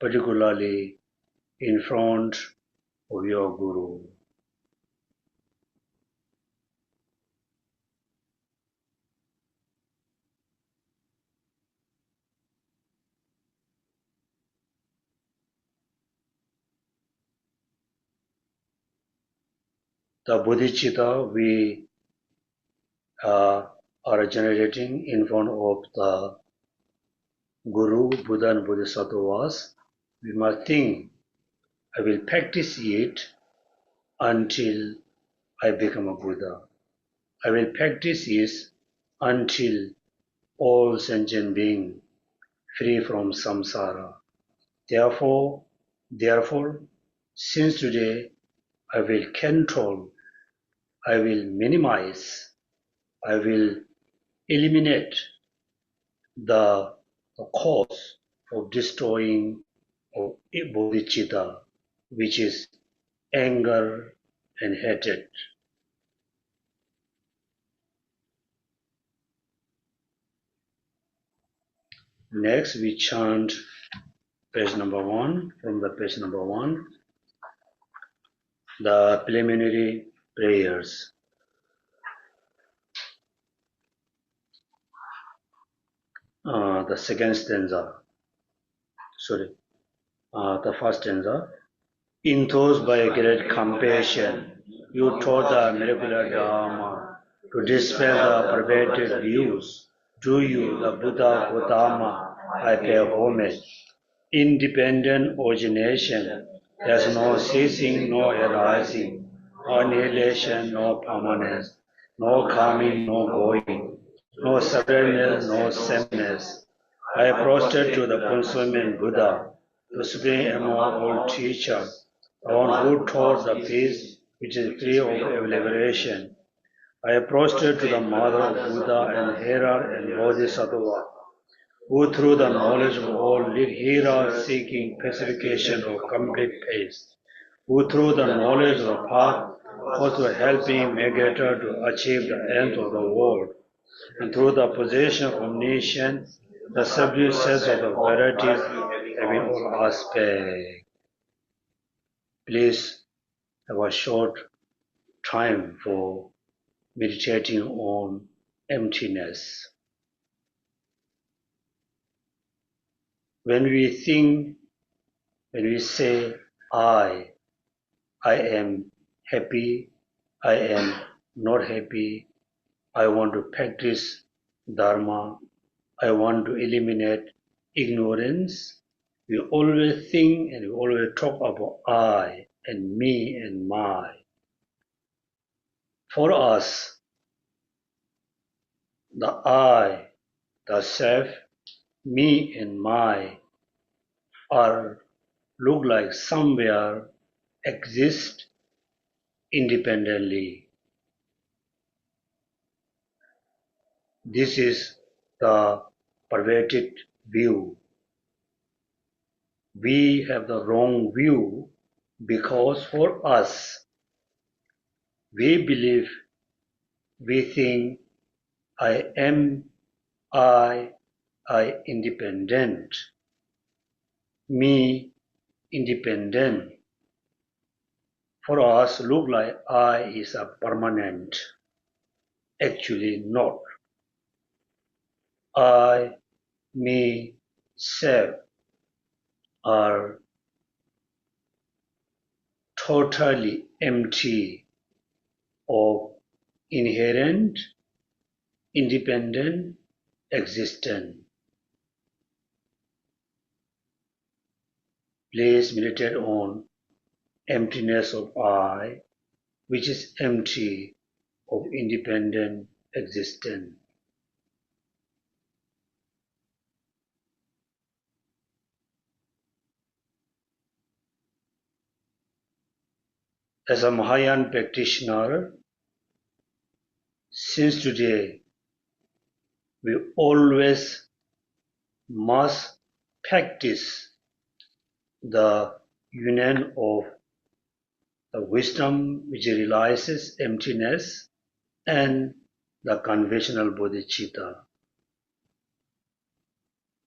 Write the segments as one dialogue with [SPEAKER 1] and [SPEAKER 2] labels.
[SPEAKER 1] particularly in front of your Guru. The Bodhisattva we are generating in front of the Guru, Buddha and Bodhisattvas, we must think, I will practice it until I become a Buddha. I will practice it until all sentient beings free from samsara. Therefore, since today I will control, I will minimize, I will eliminate the cause of destroying of bodhicitta, which is anger and hatred. Next, we chant page number 1, from the page number 1, the preliminary prayers. The second stanza, the first stanza. Enthused by great compassion, you taught the miraculous Dharma to dispel the perverted views. To you, the Buddha Gautama, I pay homage. Independent origination, there's no ceasing, no arising, no annihilation, no permanence, no coming, no going, no separateness, no sameness. I prostrate to the consuming Buddha, the supreme among all teachers, the one who taught the peace which is free of liberation. I prostrate to the mother of Buddha and Hera and Bodhisattva, who through the knowledge of all lead Hera seeking pacification of complete peace, who through the knowledge of the path also helping Megata to achieve the end of the world, and through the possession of omniscience, the subdued sense of the varieties having all aspects. Please have a short time for meditating on emptiness. When we say, I am happy, I am not happy, I want to practice Dharma, I want to eliminate ignorance, we always think and we always talk about I and me and my. For us, the I, the self, me and my look like somewhere exist independently. This is the perverted view. We have the wrong view because for us, we believe, we think, I am, I independent, me independent. For us, look like I is a permanent. Actually not. I, me, self are totally empty of inherent, independent existence. Please meditate on emptiness of I, which is empty of independent existence. As a Mahayana practitioner, since today we always must practice the union of the wisdom which realizes emptiness and the conventional bodhicitta.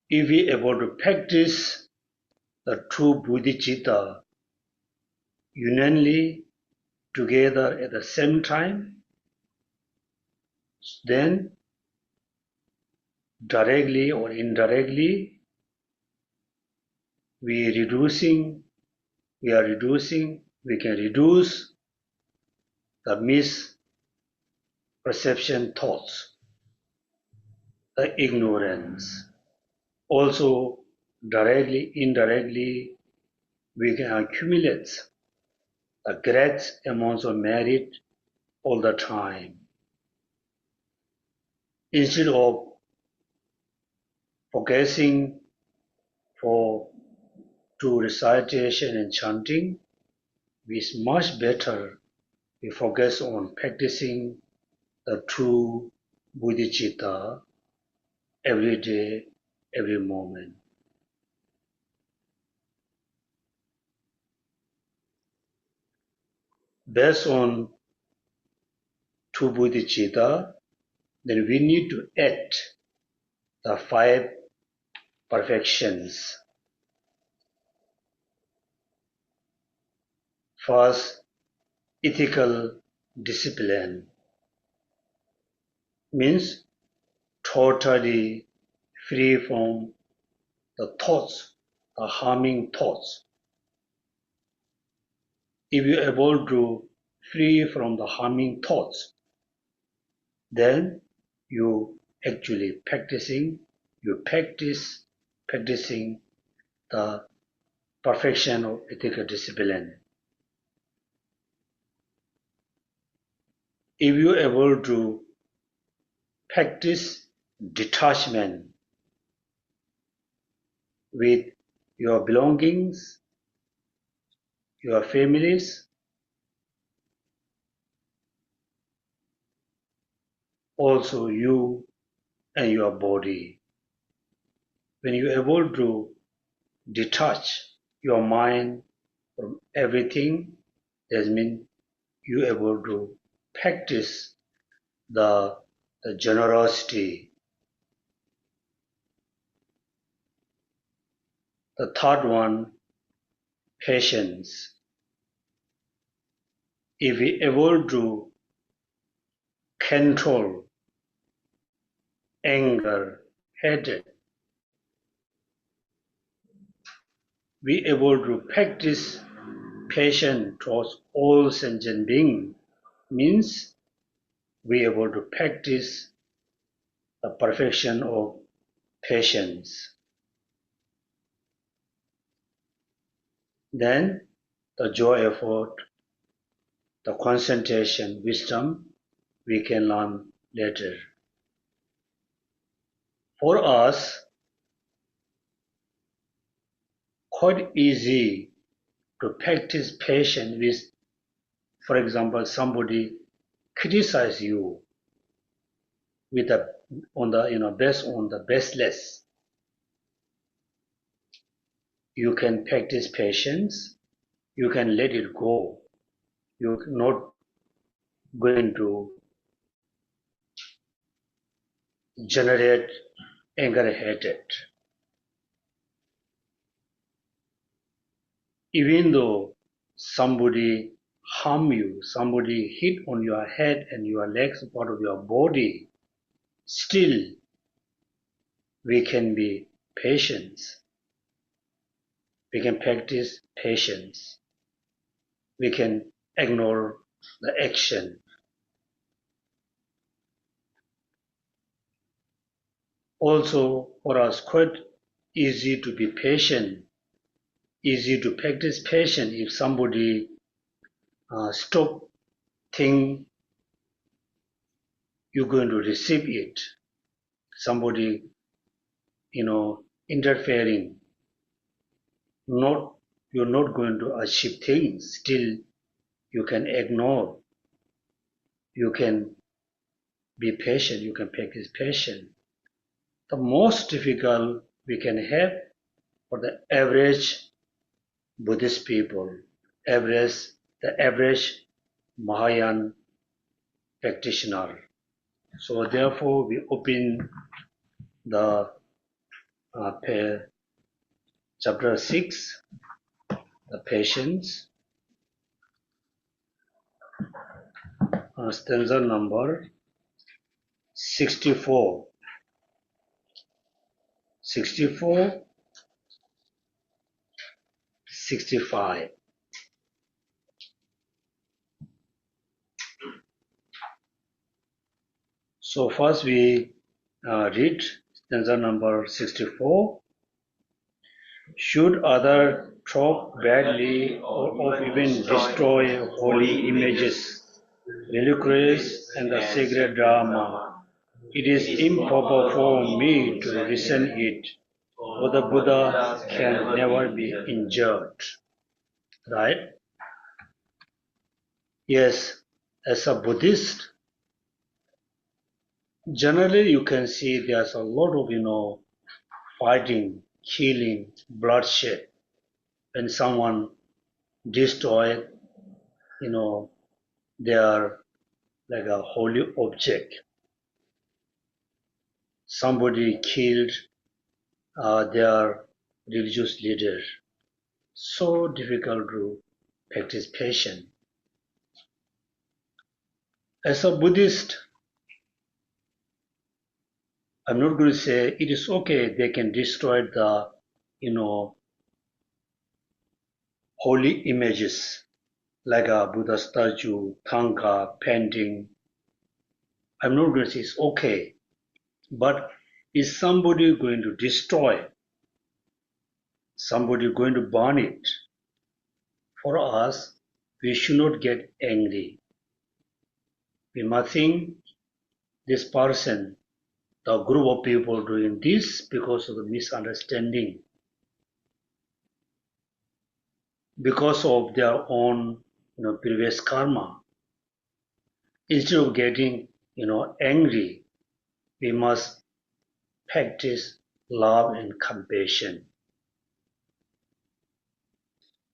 [SPEAKER 1] If we are able to practice the two Bodhisattva unanimely together at the same time, then directly or indirectly we can reduce the misperception thoughts, the ignorance. Also, directly, indirectly, we can accumulate a great amounts of merit all the time. Instead of focusing to recitation and chanting, it's much better we focus on practicing the true Bodhicitta every day, every moment. Based on true Bodhicitta, then we need to add the 5 perfections. First, ethical discipline means totally free from the thoughts, the harming thoughts. If you are able to free from the harming thoughts, then you actually practicing the perfection of ethical discipline. If you are able to practice detachment with your belongings, your families, also you and your body. When you are able to detach your mind from everything, that means you are able to practice the generosity. The third one, patience. If we are able to control anger, hatred, we are able to practice patience towards all sentient beings, means we are able to practice the perfection of patience. Then the joy effort, the concentration, wisdom, we can learn later. For us, quite easy to practice patience with, for example, somebody criticize you with based on the baseless. You can practice patience. You can let it go. You're not going to generate anger, hatred. Even though somebody harm you, somebody hit on your head and your legs, part of your body, still we can be patient. We can practice patience. We can ignore the action. Also, for us, quite easy to be patient, easy to practice patience if somebody stop think you're going to receive it. Somebody, interfering. You're not going to achieve things. Still, you can ignore. You can be patient. You can practice patience. The most difficult we can have for the average Buddhist people, the average Mahayana practitioner. So therefore, we open the Chapter 6, the patience, stanza number 64. 64, 65. So first we read stanza number 64. Should others talk badly or even destroy holy images, reliquaries, and the sacred Dharma, it is improper for me to resent it, for the Buddha can never be injured. Right? Yes, as a Buddhist, generally you can see there's a lot of, fighting, killing, bloodshed. When someone destroyed, their like a holy object. Somebody killed their religious leader. So difficult to practice patience. As a Buddhist, I'm not going to say it is okay, they can destroy the, holy images like a Buddha statue, Thangka, painting. I'm not going to say it's okay. But is somebody going to destroy? Somebody going to burn it? For us, we should not get angry. We must think this person, the group of people doing this because of the misunderstanding, because of their own previous karma. Instead of getting angry, we must practice love and compassion.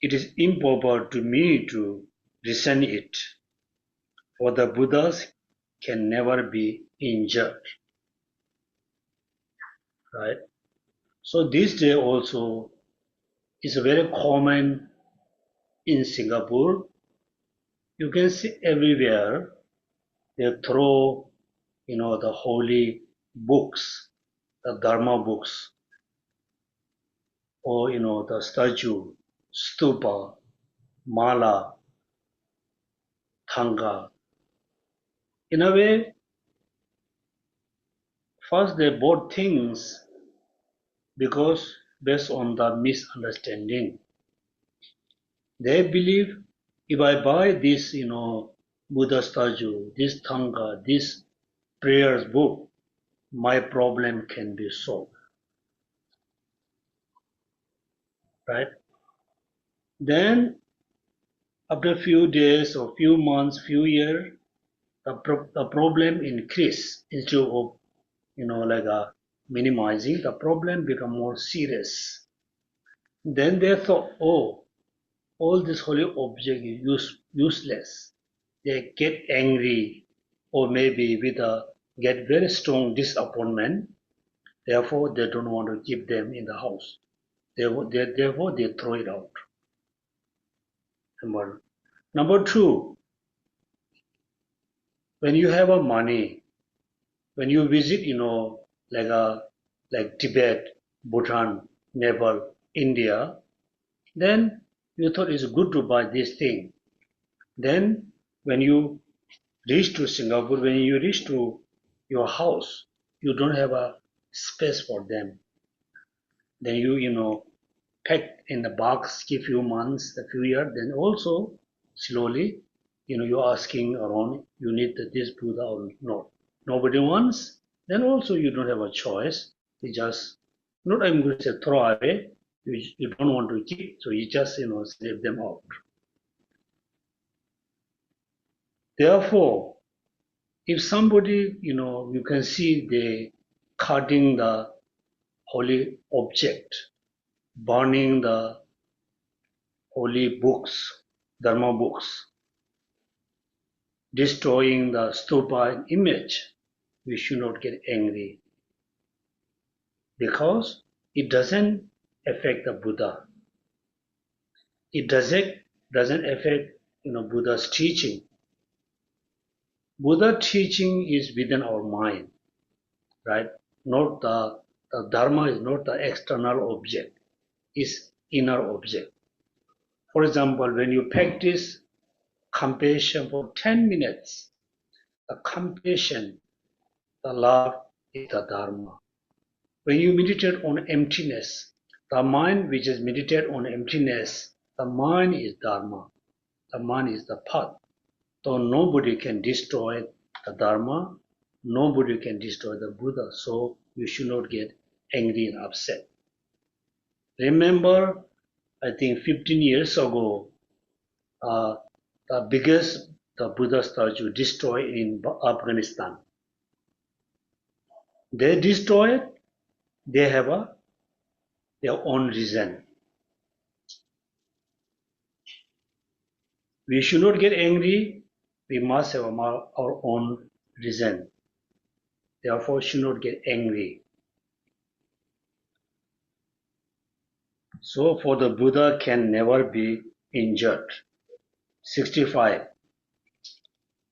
[SPEAKER 1] It is improper to me to resent it, for the Buddhas can never be injured. Right? So this day also is very common in Singapore. You can see everywhere they throw, the holy books, the Dharma books, or, the statue, stupa, mala, thanga. In a way, first they bought things because based on the misunderstanding. They believe if I buy this, Buddha statue, this thanga, this prayers book, my problem can be solved. Right? Then after a few days or few months, few years, the problem increase instead of minimizing. The problem become more serious. Then they thought, oh, all this holy object is useless. They get angry or maybe with a get very strong disappointment. Therefore, they don't want to keep them in the house. Therefore, they throw it out. Number two, when you have a money, when you visit, like Tibet, Bhutan, Nepal, India, then you thought it's good to buy this thing. Then when you reach to Singapore, when you reach to your house, you don't have a space for them. Then you pack in the box, give few months, a few years, then also slowly, you're asking around, you need this Buddha or not. Nobody wants, then also you don't have a choice. You just, not I'm going to say throw away, you don't want to keep, so you just, slip them out. Therefore, if somebody, you can see they cutting the holy object, burning the holy books, Dharma books, destroying the stupa image, we should not get angry because it doesn't affect the Buddha. It doesn't affect Buddha's teaching. Buddha teaching is within our mind, right? Not the Dharma is not the external object, it's inner object. For example, when you practice compassion for 10 minutes, the compassion, the love is the Dharma. When you meditate on emptiness, the mind which is meditate on emptiness, the mind is Dharma. The mind is the path. So nobody can destroy the Dharma, nobody can destroy the Buddha. So you should not get angry and upset. Remember, I think 15 years ago, the biggest Buddha statue destroyed in Afghanistan. They destroy it, they have their own reason. We should not get angry, we must have our own reason. Therefore, should not get angry. So, for the Buddha can never be injured. 65.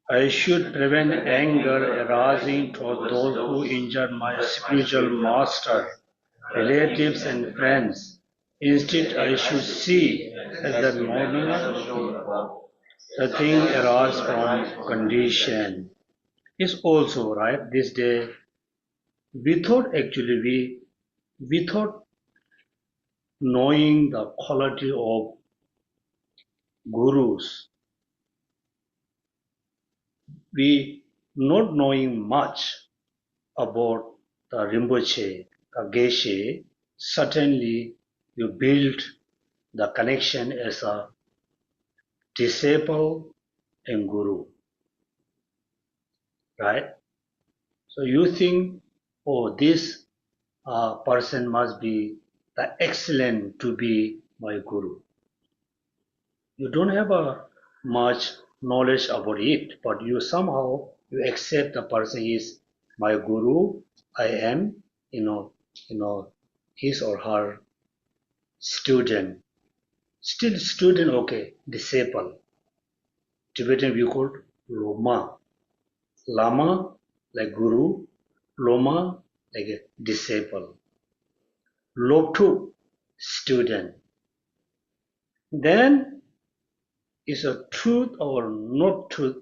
[SPEAKER 1] I should prevent anger arising toward those who injure my spiritual master, relatives and friends. Instead, I should see as that normal the thing arises from condition. Is also right. This day, without knowing the quality of gurus, we not knowing much about the Rinpoche, the Geshe, certainly you build the connection as a disciple and guru, right? So you think, oh, this person must be the excellent to be my guru. You don't have much knowledge about it, but you somehow you accept the person is my guru. I am, his or her student. Still student, okay, disciple. Tibetan we call Loma. Lama like guru, Loma like a disciple. Lobtu, student. Then is a truth or not truth.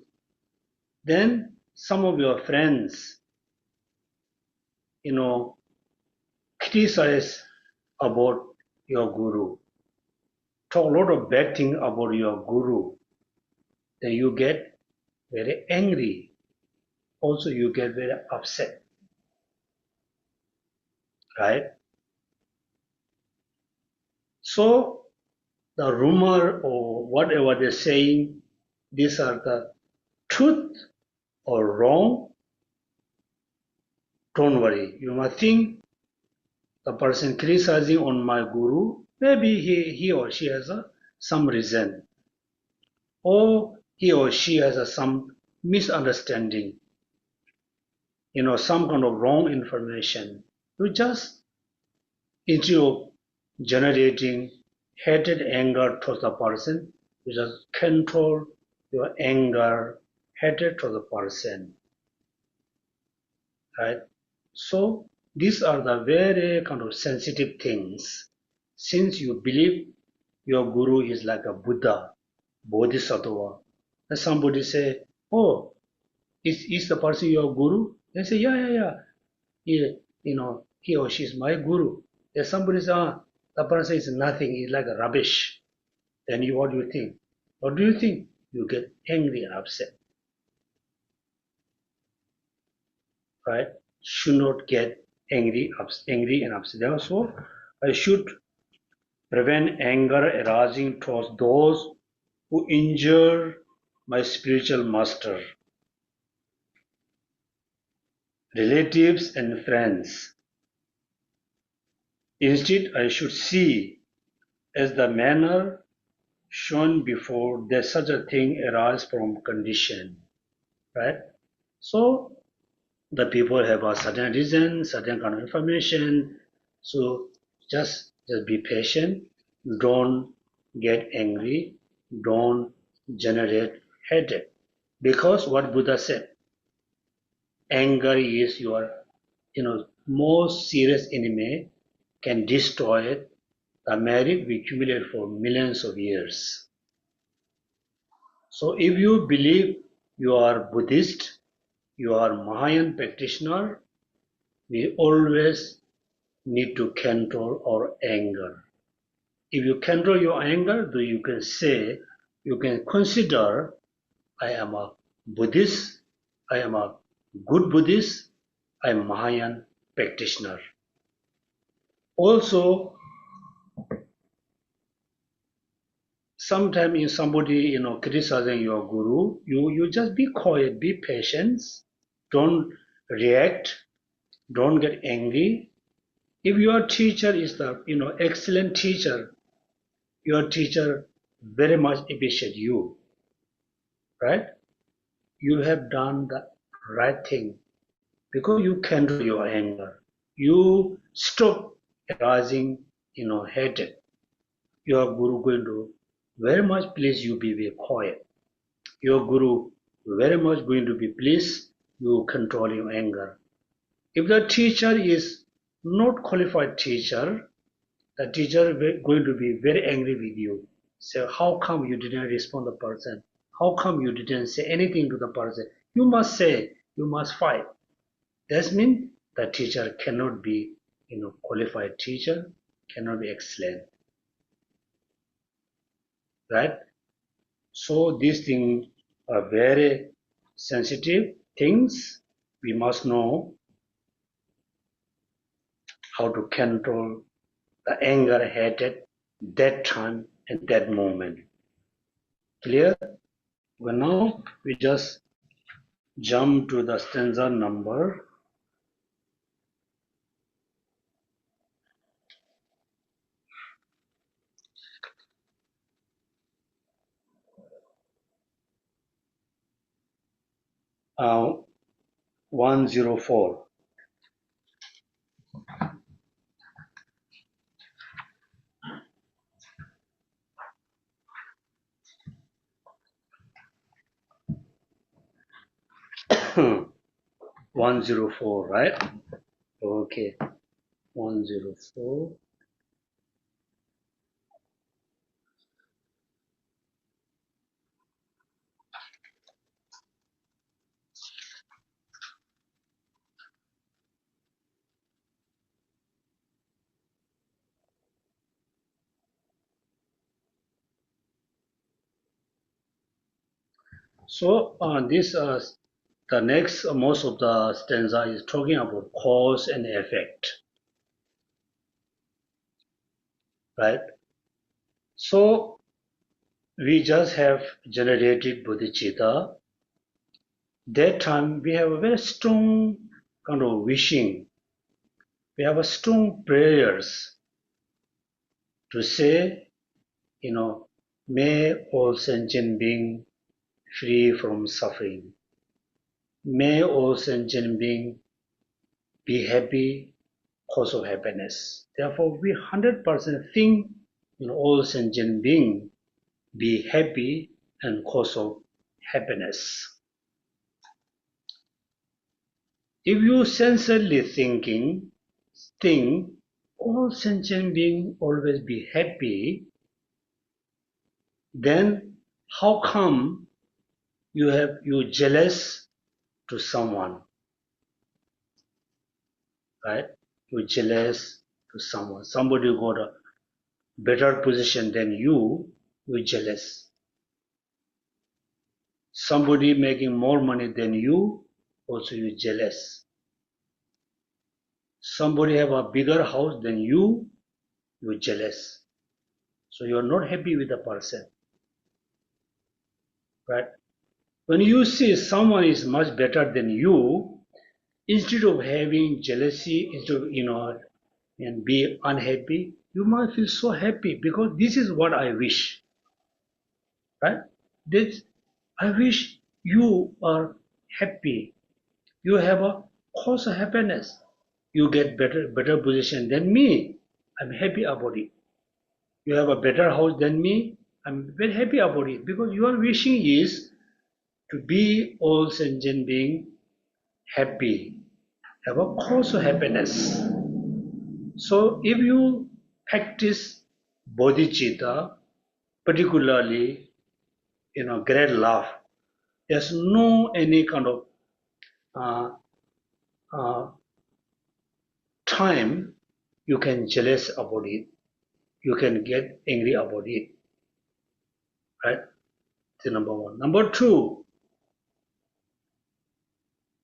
[SPEAKER 1] Then some of your friends, criticize about your guru, talk a lot of bad thing about your guru, then you get very angry. Also, you get very upset, right? So, the rumor or whatever they're saying, these are the truth or wrong. Don't worry. You might think the person criticizing on my guru, maybe he or she has some reason, or he or she has some misunderstanding, some kind of wrong information. You just, instead of generating hatred, anger towards the person, you just control your anger, hatred to the person, right? So these are the very kind of sensitive things. Since you believe your guru is like a Buddha, Bodhisattva, and somebody say, oh, is the person your guru? They say, yeah. He or she is my guru. If somebody says, the person is nothing, he's like a rubbish. Then what do you think? What do you think? You get angry and upset. Right? Should not get angry and upset. Therefore, I should prevent anger arising towards those who injure my spiritual master, relatives and friends. Instead, I should see as the manner shown before that such a thing arises from condition, right? So the people have a certain reason, certain kind of information. So just Just be patient. Don't get angry. Don't generate hatred. Because what Buddha said, anger is your, most serious enemy, can destroy it. The merit we accumulate for millions of years. So if you believe you are Buddhist, you are Mahayan practitioner, we always need to control our anger. If you control your anger, then you can say, you can consider, I am a Buddhist, I am a good Buddhist, I am Mahayan practitioner. Also, sometimes if somebody criticizing your guru, you just be quiet, be patient, don't react, don't get angry. If your teacher is the excellent teacher, your teacher very much appreciate you, right? You have done the right thing because you control your anger. You stop arising, hatred. Your guru going to very much please you be quiet. Your guru very much going to be pleased you control your anger. If the teacher is not qualified teacher, the teacher is going to be very angry with you. So how come you didn't respond to the person? How come you didn't say anything to the person? You must say, you must fight. That means the teacher cannot be, qualified teacher, cannot be excellent. Right? So these things are very sensitive things. We must know how to control the anger, hatred, that time and that moment. Clear? Well, now we just jump to the stanza number 104. 104, right? Okay, 104. So this the next most of the stanza is talking about cause and effect, right? So we just have generated bodhicitta. That time we have a very strong kind of wishing. We have a strong prayers to say, may all sentient beings free from suffering. May all sentient beings be happy, cause of happiness. Therefore, we 100% think all sentient beings be happy and cause of happiness. If you sincerely think all sentient beings always be happy, then how come you jealous to someone, right? You jealous to someone. Somebody got a better position than you jealous. Somebody making more money than you, also you jealous. Somebody have a bigger house than you jealous. So you are not happy with the person, right? When you see someone is much better than you, instead of having jealousy, instead of, and be unhappy, you might feel so happy because this is what I wish, right? This, I wish you are happy. You have a cause of happiness. You get better position than me. I'm happy about it. You have a better house than me, I'm very happy about it, because your wishing is to be all sentient being happy, have a cause of happiness. So if you practice bodhicitta, particularly great love, there's no any kind of uh, uh, time you can jealous about it, you can get angry about it, right? That's number one. Number two,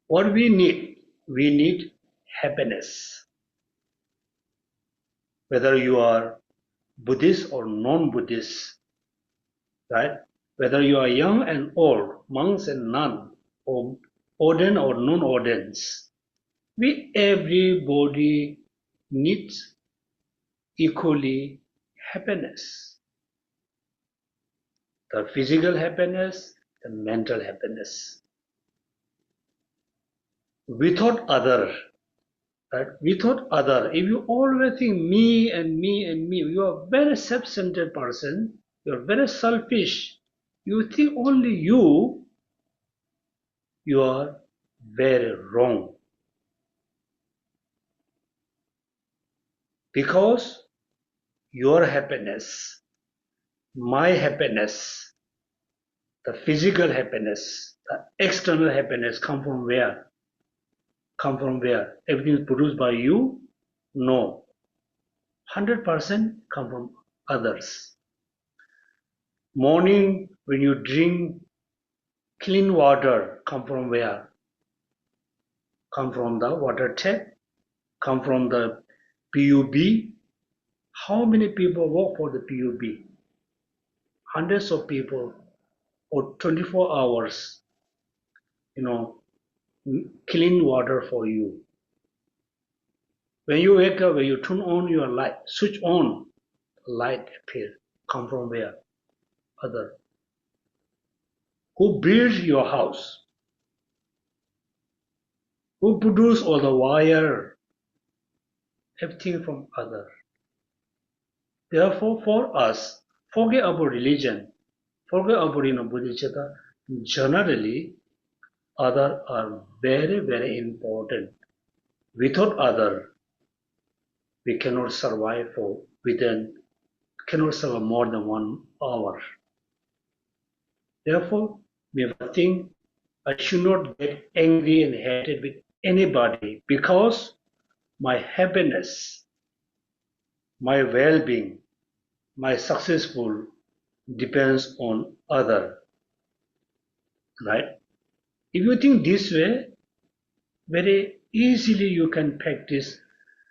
[SPEAKER 1] what we need happiness. Whether you are Buddhist or non-Buddhist, right? Whether you are young and old, monks and nuns, or ordained or non-ordained, everybody needs equally happiness. The physical happiness, the mental happiness. Without other, right? Without other, if you always think me and me and me, you are a very self-centered person, you are very selfish, you think only you are very wrong. Because your happiness, my happiness, the physical happiness, the external happiness come from where? Come from where? Everything is produced by you? No. 100% come from others. Morning when you drink clean water, come from where? Come from the water tap? Come from the PUB? How many people work for the PUB? Hundreds of people, or 24 hours, you know, clean water for you. When you wake up, when you turn on your light, switch on, light appear. Come from where? Other. Who built your house? Who produced all the wire? Everything from other. Therefore, for us, forget about religion, forget about bodhicitta. Generally, other are very, very important. Without other, we cannot survive cannot survive more than 1 hour. Therefore, we think I should not get angry and hated with anybody, because my happiness, my well-being, my successful depends on other, right? If you think this way, very easily you can practice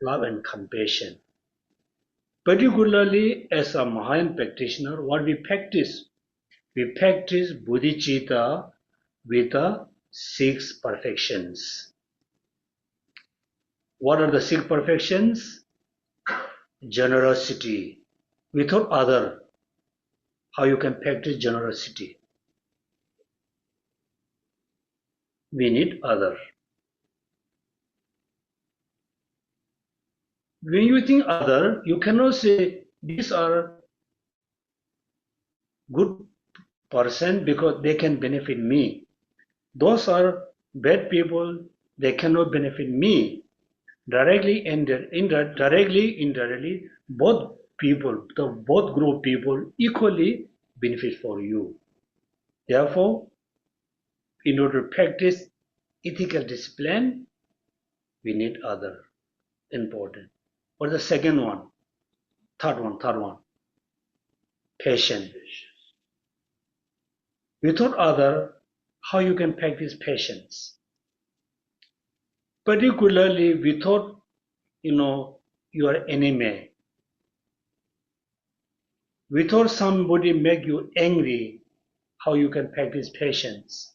[SPEAKER 1] love and compassion. Particularly as a Mahayan practitioner, what we practice? We practice bodhicitta with the 6 perfections. What are the 6 perfections? Generosity. Without other, how you can practice generosity? We need other. When you think other, you cannot say these are good person because they can benefit me. Those are bad people, they cannot benefit me. Directly and indirectly, both both group people equally benefit for you. Therefore, in order to practice ethical discipline, we need other. Important. What is the second one? Third one. Patience. Without other, how you can practice patience? Particularly without, your enemy. Without somebody make you angry, how you can practice patience?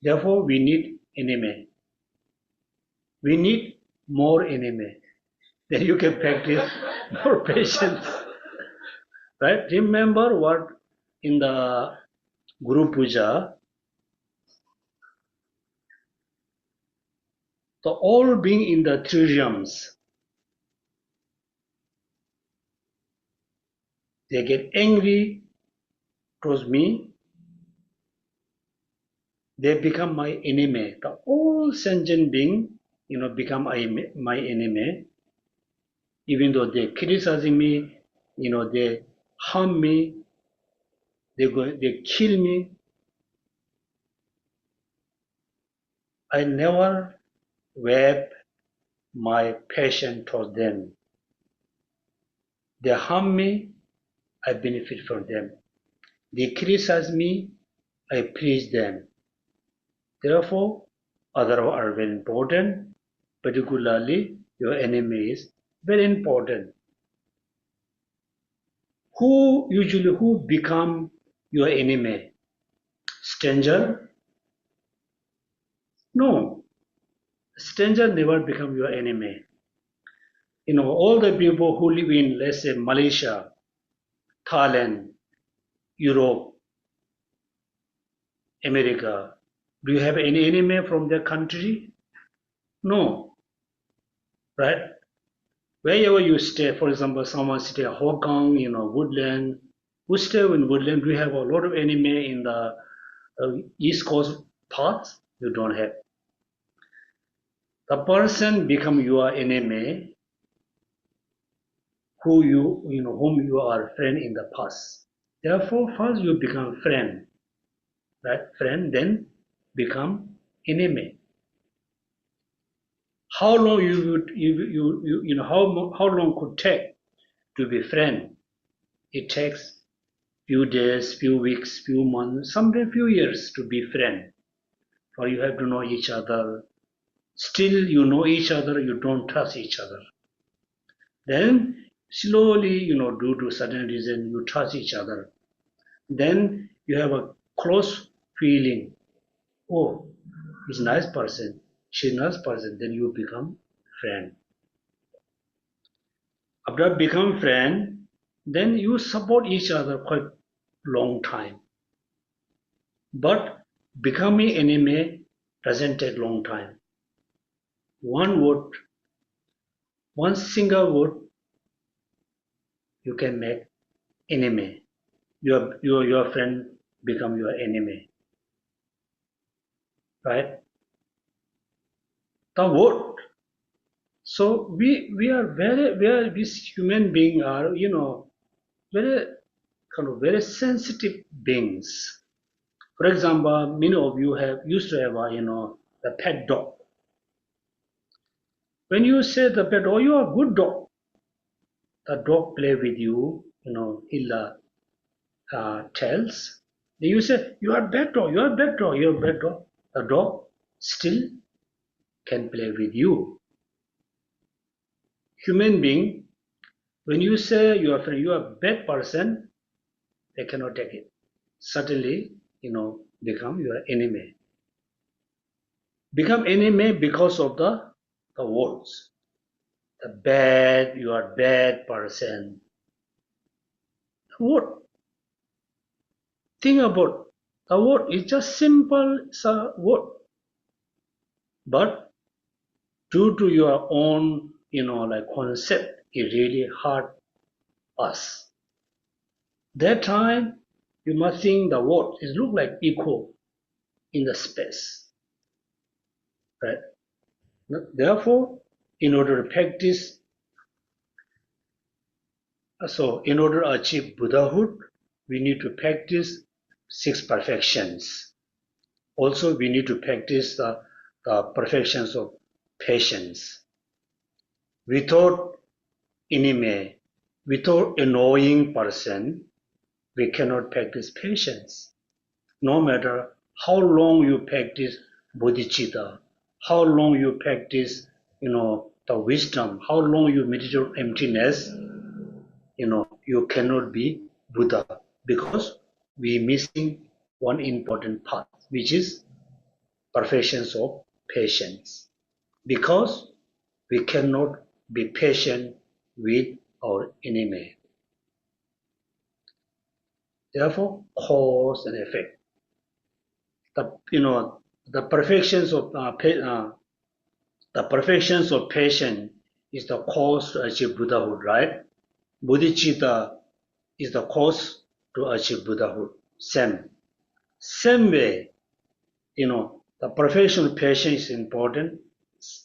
[SPEAKER 1] Therefore, we need enemy. We need more enemy. Then you can practice more patience. Right? Remember what in the Guru Puja, the all being in the three realms, they get angry towards me, they become my enemy. The all sentient being, become my enemy. Even though they criticizing me, they harm me, they kill me. I never wave my passion towards them. They harm me, I benefit from them. They criticize me, I praise them. Therefore, others are very important, particularly your enemy is very important. Who become your enemy? Stranger? No, stranger never become your enemy. All the people who live in, let's say, Malaysia, Thailand, Europe, America, do you have any enemy from their country? No, right? Wherever you stay, for example, someone stay in Hong Kong, Woodland. Who stay in Woodland? Do you have a lot of enemy in the East Coast parts? You don't have. The person become your enemy whom you are friend in the past. Therefore, first you become friend, right? Friend, then become enemy. How long how long could take to be friend? It takes few days, few weeks, few months, sometimes few years to be friend. Or you have to know each other. Still you know each other, you don't trust each other. Then slowly, due to certain reason, you trust each other. Then you have a close feeling. Oh, he's a nice person. She's a nice person. Then you become friend. After become friend, then you support each other quite long time. But becoming enemy doesn't take long time. One word, one single word, you can make enemy. Your friend become your enemy. Right? The word. So we human beings are, very very sensitive beings. For example, many of you used to have a pet dog. When you say the pet, oh, you are a good dog, the dog play with you, he'll tells. Then you say, you are bad dog, you are bad dog, you are bad dog. The dog still can play with you. Human being, when you say you are a bad person, they cannot take it. Suddenly, become your enemy. Become enemy because of the words. The bad, you are bad person. What? Think about the word is just simple word. But due to your own, concept, it really hurt us. That time, you must think the word is look like echo in the space. Right? Therefore, in order to practice, in order to achieve Buddhahood, we need to practice 6 perfections. Also, we need to practice the perfections of patience. Without enemy, without annoying person, we cannot practice patience. No matter how long you practice bodhicitta, how long you practice, the wisdom, how long you meditate on emptiness, you cannot be Buddha because we missing one important part, which is perfections of patience. Because we cannot be patient with our enemy. Therefore, cause and effect. The perfections of patience is the cause to achieve Buddhahood, right? Bodhicitta is the cause to achieve Buddhahood. Same way, the perfection of patience is important.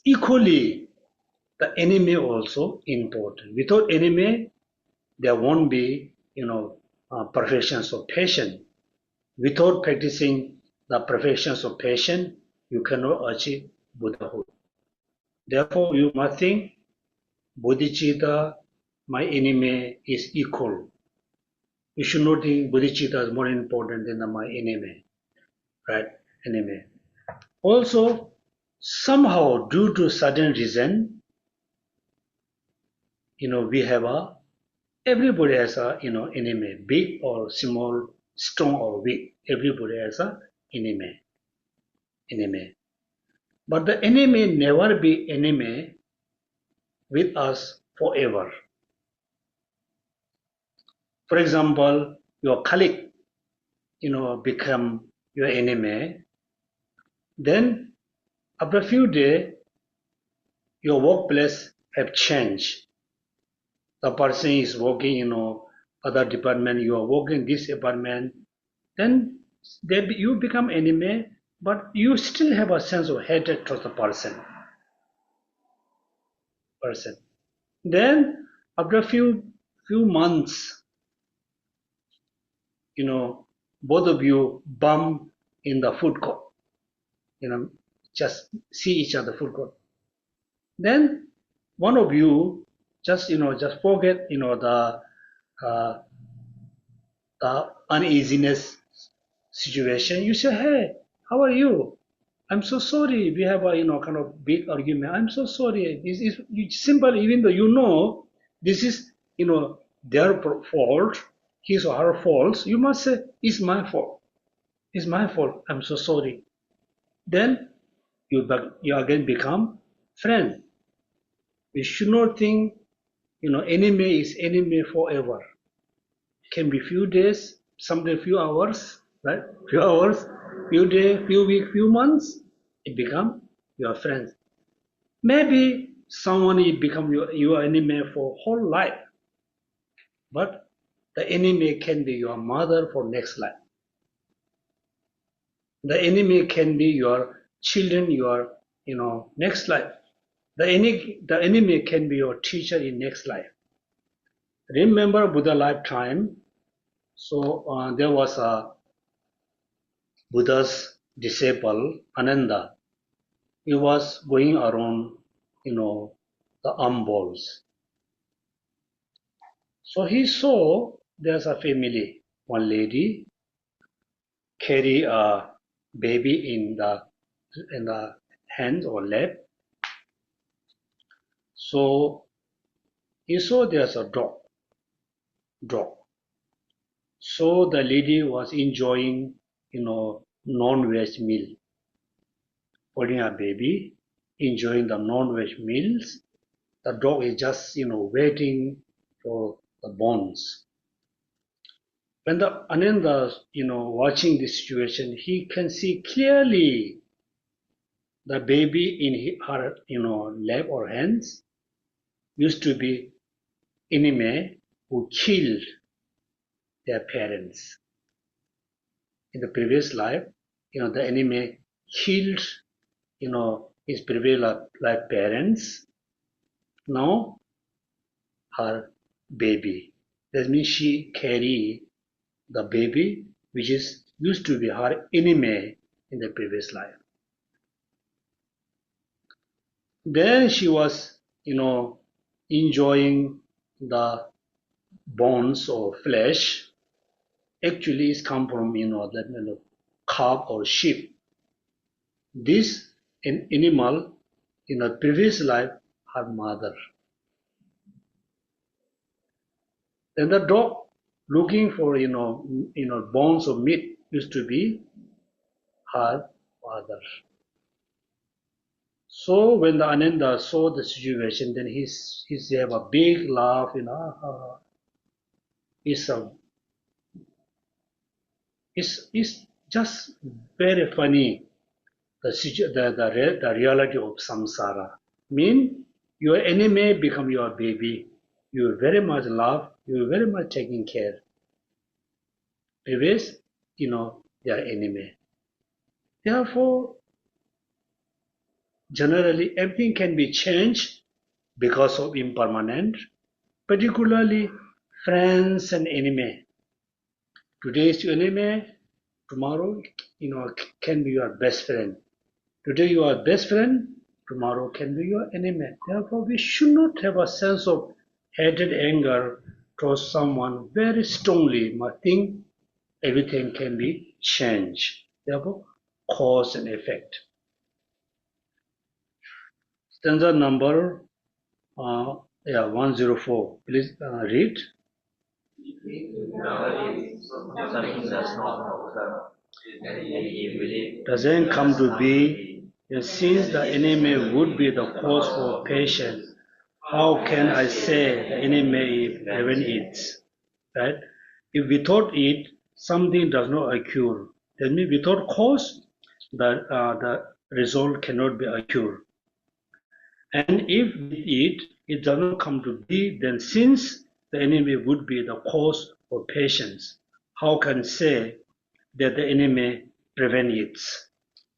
[SPEAKER 1] Equally, the enemy also important. Without enemy, there won't be, perfections of patience. Without practicing the perfections of patience, you cannot achieve Buddhahood. Therefore, you must think, bodhicitta, my enemy, is equal. You should not think bodhicitta is more important than my enemy, right? Enemy. Also, somehow, due to certain reason, we have everybody has enemy, big or small, strong or weak. Everybody has enemy. But the enemy never be enemy with us forever. For example, your colleague, become your enemy. Then after a few days, your workplace have changed. The person is working, other department, you are working this department. Then you become enemy, but you still have a sense of hatred towards the person. Then after a few months, both of you bump in the food court. Just see each other food court. Then one of you just forget the uneasiness situation. You say, hey, how are you? I'm so sorry. We have a kind of big argument. I'm so sorry. This is simple. Even though this is their fault, his or her fault, you must say it's my fault. It's my fault. I'm so sorry. Then you again become friend. We should not think enemy is enemy forever. Can be few days, sometimes few hours, right? Few hours, few days, few weeks, few months, it become your friend. Maybe someone will become your enemy for whole life. But the enemy can be your mother for next life. The enemy can be your children, your next life. The enemy can be your teacher in next life. Remember Buddha lifetime. So there was a Buddha's disciple, Ananda. He was going around, the alms bowls. So he saw there's a family, one lady carry a baby in the hand or lap. So he saw there's a dog. So the lady was enjoying, non-veg meal, holding a baby, enjoying the non-veg meals. The dog is just, waiting for the bones. When the Ananda, watching this situation, he can see clearly the baby in her, lap or hands used to be enemy who killed their parents. In the previous life, the enemy killed, his previous life parents. Now, her baby. That means she carry the baby which is used to be her enemy in the previous life. Then she was, enjoying the bones or flesh. Actually, it's come from, that calf or sheep. This an animal in the previous life, her mother. Then the dog looking for bones of meat used to be her father. So when the Ananda saw the situation, then he have a big laugh, it's just very funny. The reality of samsara mean your enemy become your baby. You very much love you are very much taking care. Otherwise, they are enemy. Therefore, generally everything can be changed because of impermanent, particularly friends and enemy. Today is your enemy, tomorrow, can be your best friend. Today you are best friend, tomorrow can be your enemy. Therefore, we should not have a sense of hatred, anger towards someone very strongly, but think everything can be changed. Therefore, cause and effect. Stanza number 104. Please read. Doesn't come to be, and since the enemy would be the cause for passion, how can I say the enemy prevent it? Right? If without it, something does not occur. That means without cause, the result cannot be occurred. And if with it does not come to be, then since the enemy would be the cause of patience, how can say that the enemy prevent it?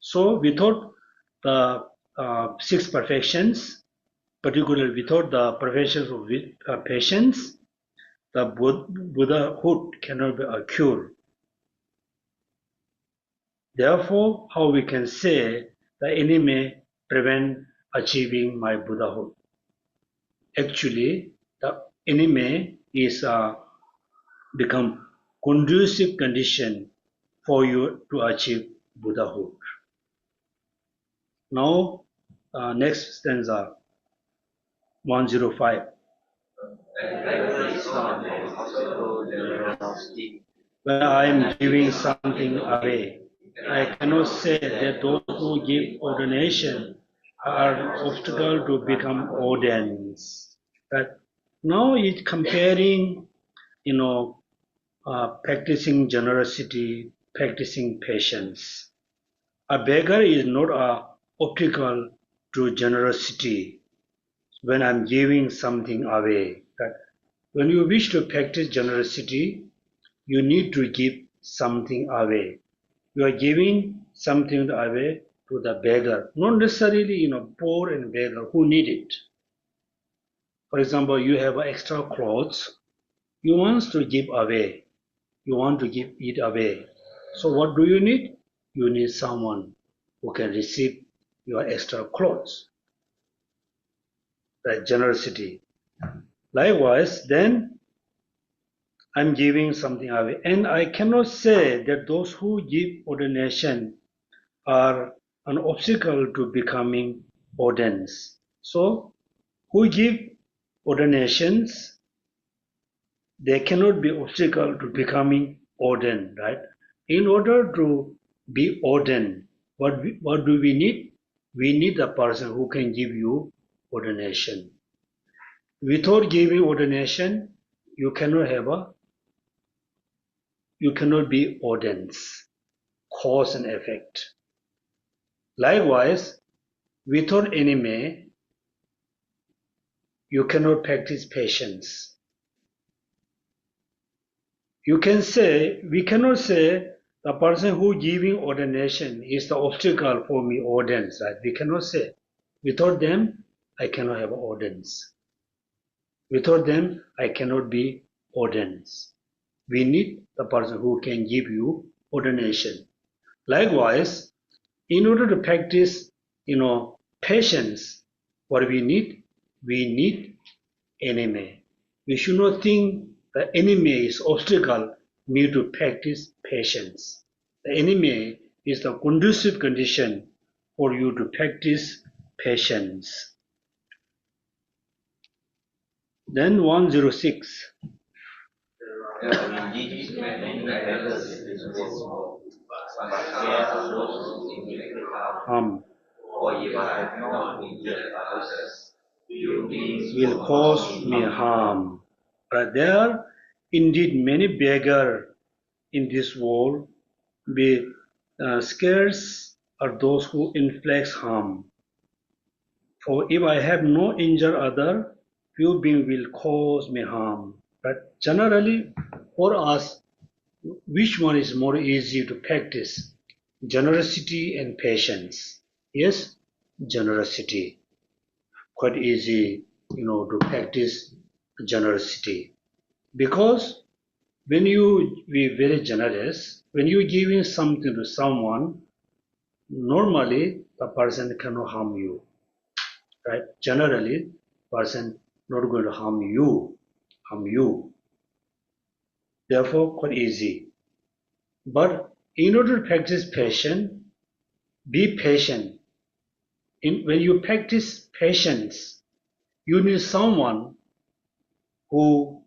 [SPEAKER 1] So without the six perfections, particularly without the perfections of patience, the Buddhahood cannot be occurred. Therefore, how we can say the enemy prevent achieving my Buddhahood? Actually, the enemy is become conducive condition for you to achieve Buddhahood. Now, next stanza, 105. When I am giving something away, I cannot say that those who give ordination are an obstacle to become ordains. But now it's comparing, practicing generosity, practicing patience. A beggar is not an obstacle to generosity when I'm giving something away. But when you wish to practice generosity, you need to give something away. You are giving something away to the beggar, not necessarily, poor and beggar who need it. For example, you have extra clothes, you want to give away, you want to give it away. So what do you need? You need someone who can receive your extra clothes. That generosity. Likewise, then I'm giving something away. And I cannot say that those who give ordination are an obstacle to becoming ordains. So, who give ordinations, they cannot be obstacle to becoming ordained, right? In order to be ordained, what do we need? We need a person who can give you ordination. Without giving ordination, you cannot be ordained. Cause and effect. Likewise, without enemy, you cannot practice patience. We cannot say the person who giving ordination is the obstacle for me ordains, right? We cannot say. Without them, I cannot have ordains. Without them, I cannot be ordains. We need the person who can give you ordination. Likewise, in order to practice, patience, what we need enemy. We should not think the enemy is obstacle me to practice patience. The enemy is the conducive condition for you to practice patience. Then 106. Will cause me harm. But there are indeed many beggars in this world. Be scarce are those who inflict harm. For if I have no injured other, few beings will cause me harm. But generally, for us, which one is more easy to practice? Generosity and patience. Yes, generosity. Quite easy, to practice generosity. Because when you be very generous, when you giving something to someone, normally the person cannot harm you, right? Generally, person not going to harm you. Therefore, quite easy. But in order to practice patience, be patient. When you practice patience, you need someone who,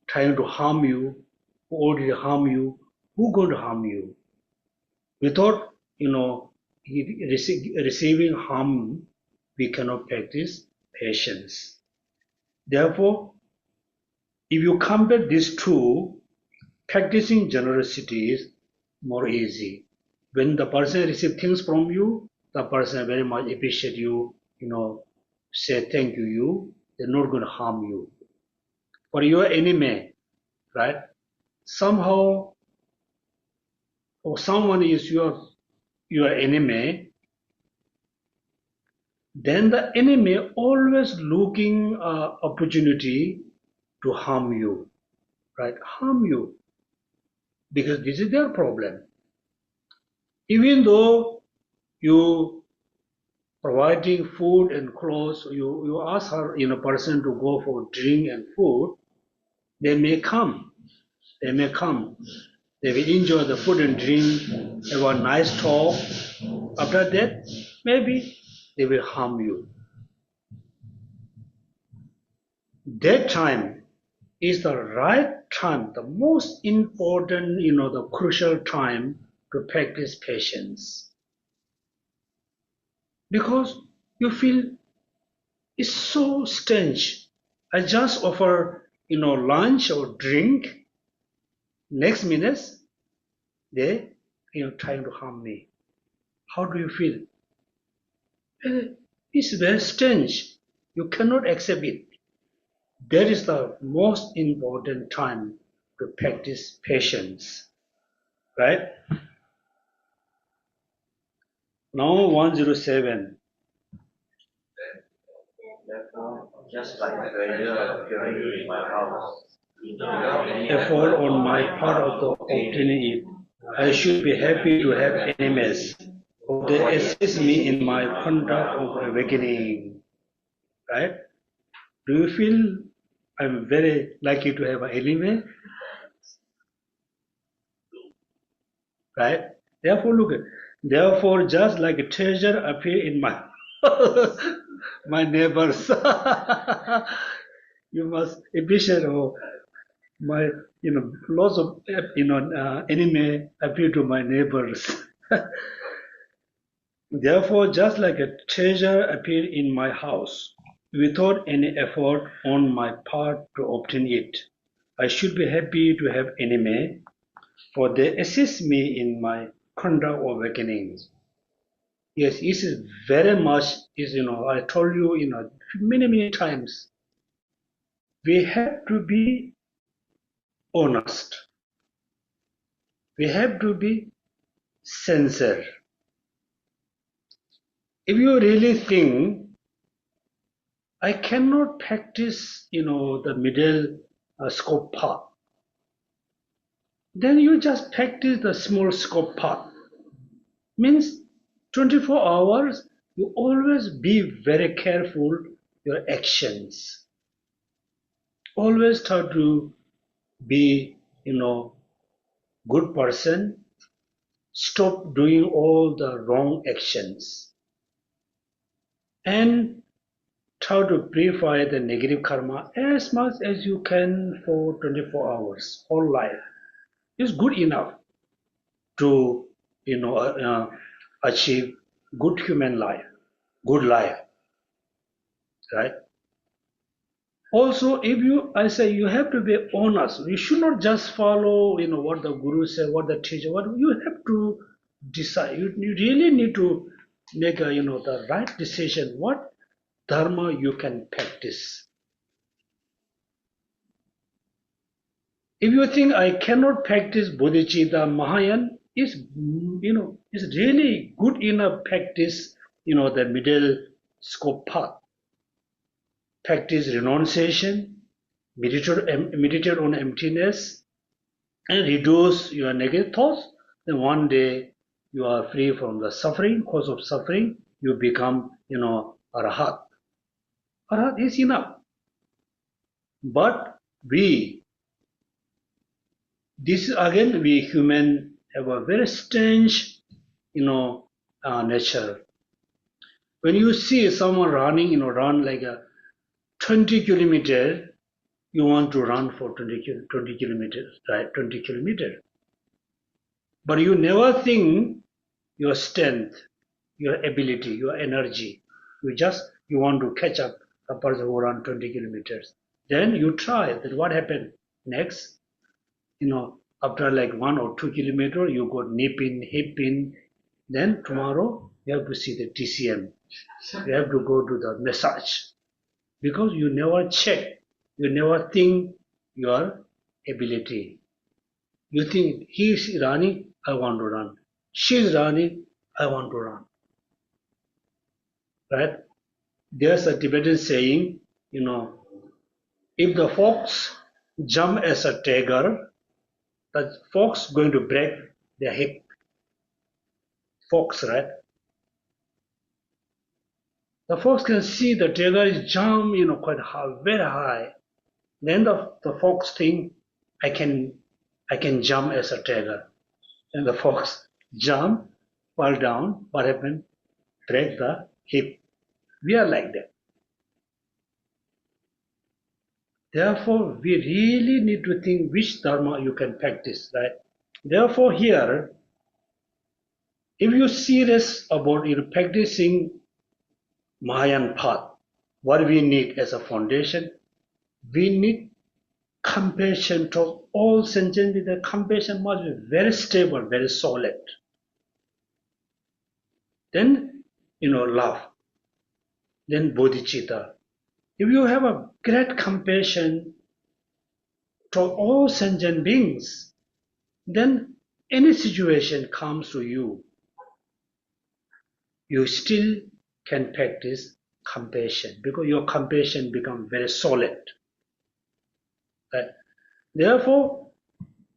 [SPEAKER 1] trying to harm you, who already harm you, who going to harm you. Without, receiving harm, we cannot practice patience. Therefore, if you compare these two, practicing generosity is more easy. When the person receives things from you, the person very much appreciate you, say thank you, they're not going to harm you. For your enemy, right? Somehow, or someone is your enemy, then the enemy always looking opportunity to harm you, right? Harm you, because this is their problem. Even though you providing food and clothes, you ask her, person to go for drink and food, they may come. They may come. They will enjoy the food and drink, have a nice talk. After that, maybe they will harm you. That time is the right time, the most important, the crucial time to practice patience. Because you feel it's so strange. I just offer, lunch or drink. Next minute, they, trying to harm me. How do you feel? It's very strange. You cannot accept it. That is the most important time to practice patience. Right? Now 107.
[SPEAKER 2] Just like a stranger appearing in my house,
[SPEAKER 1] Effort on my part of the obtaining it. I should be happy to have enemies, for they assist me in my conduct of awakening. Right? Do you feel I'm very lucky to have an enemy? Right? Therefore, look, therefore, just like a treasure appear in my my neighbors. You must appreciate my, lots of, enemy appear to my neighbors. Therefore, just like a treasure appear in my house, without any effort on my part to obtain it, I should be happy to have enemy, for they assist me in my conduct of awakening. Yes, this is very much, I told you, many, many times, we have to be honest. We have to be sincere. If you really think, I cannot practice, the middle scope path, then you just practice the small scope path. Means 24 hours, you always be very careful your actions. Always try to be, good person. Stop doing all the wrong actions. And try to purify the negative karma as much as you can for 24 hours. Whole life is good enough to, achieve good human life, good life, right? Also, I say you have to be honest. You should not just follow, what the guru said, what the teacher, what you have to decide. You really need to make a, the right decision. What dharma you can practice. If you think I cannot practice bodhicitta, Mahayana is, is really good enough practice, the middle scope path. Practice renunciation, meditate on emptiness, and reduce your negative thoughts. Then one day you are free from the suffering, cause of suffering. You become, arahat. Arahat is enough. But we human have a very strange, nature. When you see someone running, run like a 20 kilometer, you want to run for 20 kilometers, right? 20 kilometers. But you never think your strength, your ability, your energy. You want to catch up a person who run 20 kilometers. Then you try. Then what happened next? After like 1 or 2 kilometers, you got knee pain, hip pain. Then tomorrow you have to see the TCM. You have to go to the massage because you never check, you never think your ability. You think he is running, I want to run. She is running, I want to run. Right? There's a Tibetan saying, if the fox jump as a tiger, the fox going to break their hip. Fox, right? The fox can see the tiger is jump, quite high, very high. Then the fox think, I can jump as a tiger. And the fox jump, fall down. What happened? Break the hip. We are like that. Therefore, we really need to think which dharma you can practice, right? Therefore, here, if you're serious about practicing Mahayana path, what we need as a foundation, we need compassion to all sentient. The compassion must be very stable, very solid. Then, love. Then bodhicitta. If you have a great compassion to all sentient beings, then any situation comes to you, you still can practice compassion because your compassion becomes very solid. Right? Therefore,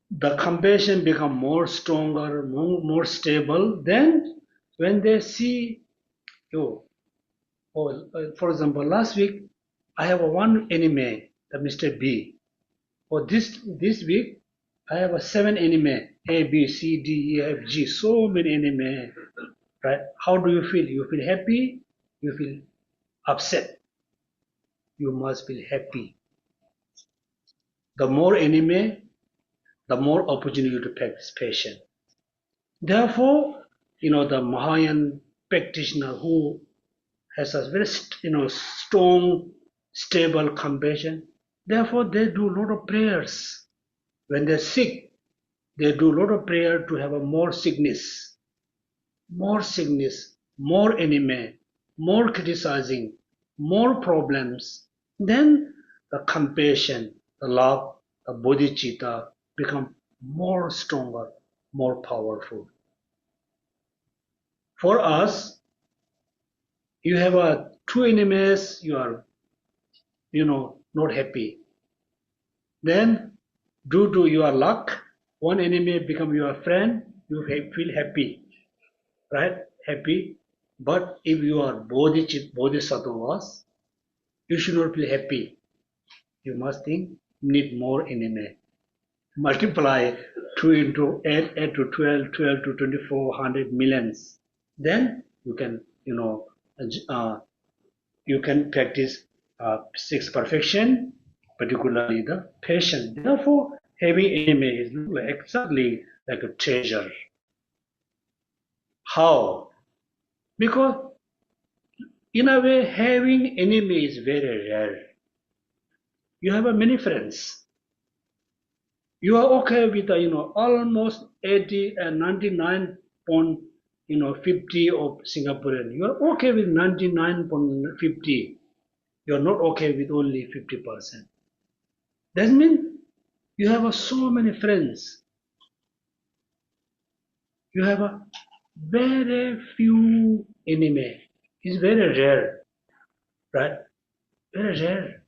[SPEAKER 1] the compassion becomes more stronger, more stable. Then, when they see you, for example, last week I have one enemy, the Mr. B. Or this week I have 7 enemy, A, B, C, D, E, F, G, so many enemy. Right? How do you feel? You feel happy? You feel upset? You must feel happy. The more enemy, the more opportunity to practice patience. Therefore, the Mahayana practitioner who has a very, strong, stable compassion, therefore they do a lot of prayers. When they're sick, they do a lot of prayer to have a more sickness, more enemy, more criticizing, more problems. Then the compassion, the love, the bodhicitta become more stronger, more powerful. For us, you have 2 enemies, you are, not happy. Then, due to your luck, one enemy become your friend, you feel happy, right? Happy. But if you are bodhisattvas, you should not feel happy. You must think, need more enemy. Multiply 2 into 8, 8 to 12, 12 to 24, 100 millions. Then you can, you can practice 6 perfection, particularly the patience. Therefore, having enemy is exactly like a treasure. How? Because in a way, having enemy is very rare. You have many friends. You are okay with almost 80 and 99.50 of Singaporean. You are okay with 99.50. You are not okay with only 50%. That means You have so many friends. You have a very few enemy. It's very rare, right? Very rare.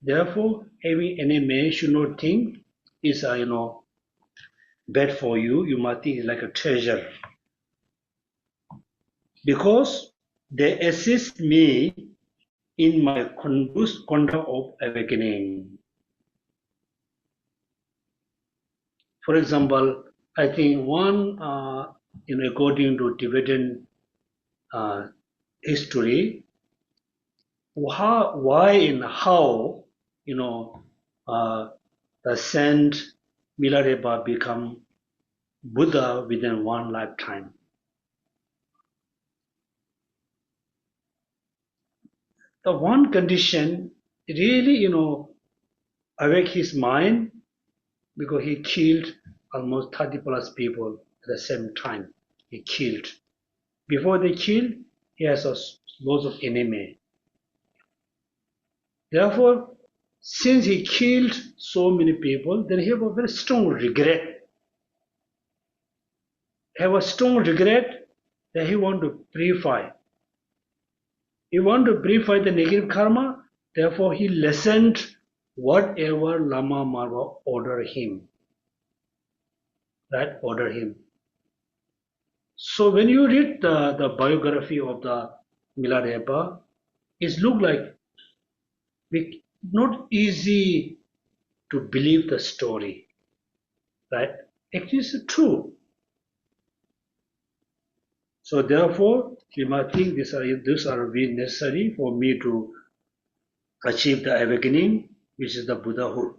[SPEAKER 1] Therefore, having enemy should not think is bad for you. You must think it's like a treasure because they assist me in my conduct of awakening. For example, I think one, according to Tibetan uh, history, why and how, you know, uh, the saint Milarepa become Buddha within one lifetime. The one condition really, awake his mind because he killed almost 30 plus people at the same time. He killed. Before they killed, he has lots of enemy. Therefore, since he killed so many people, then he have a very strong regret. Have a strong regret that he want to purify. He want to purify the negative karma. Therefore, he listened whatever Lama Marwa ordered him. Right? Order him. So when you read the biography of the Milarepa, it look like not easy to believe the story, right? It is true. So therefore, we must think these are very necessary for me to achieve the awakening, which is the Buddhahood.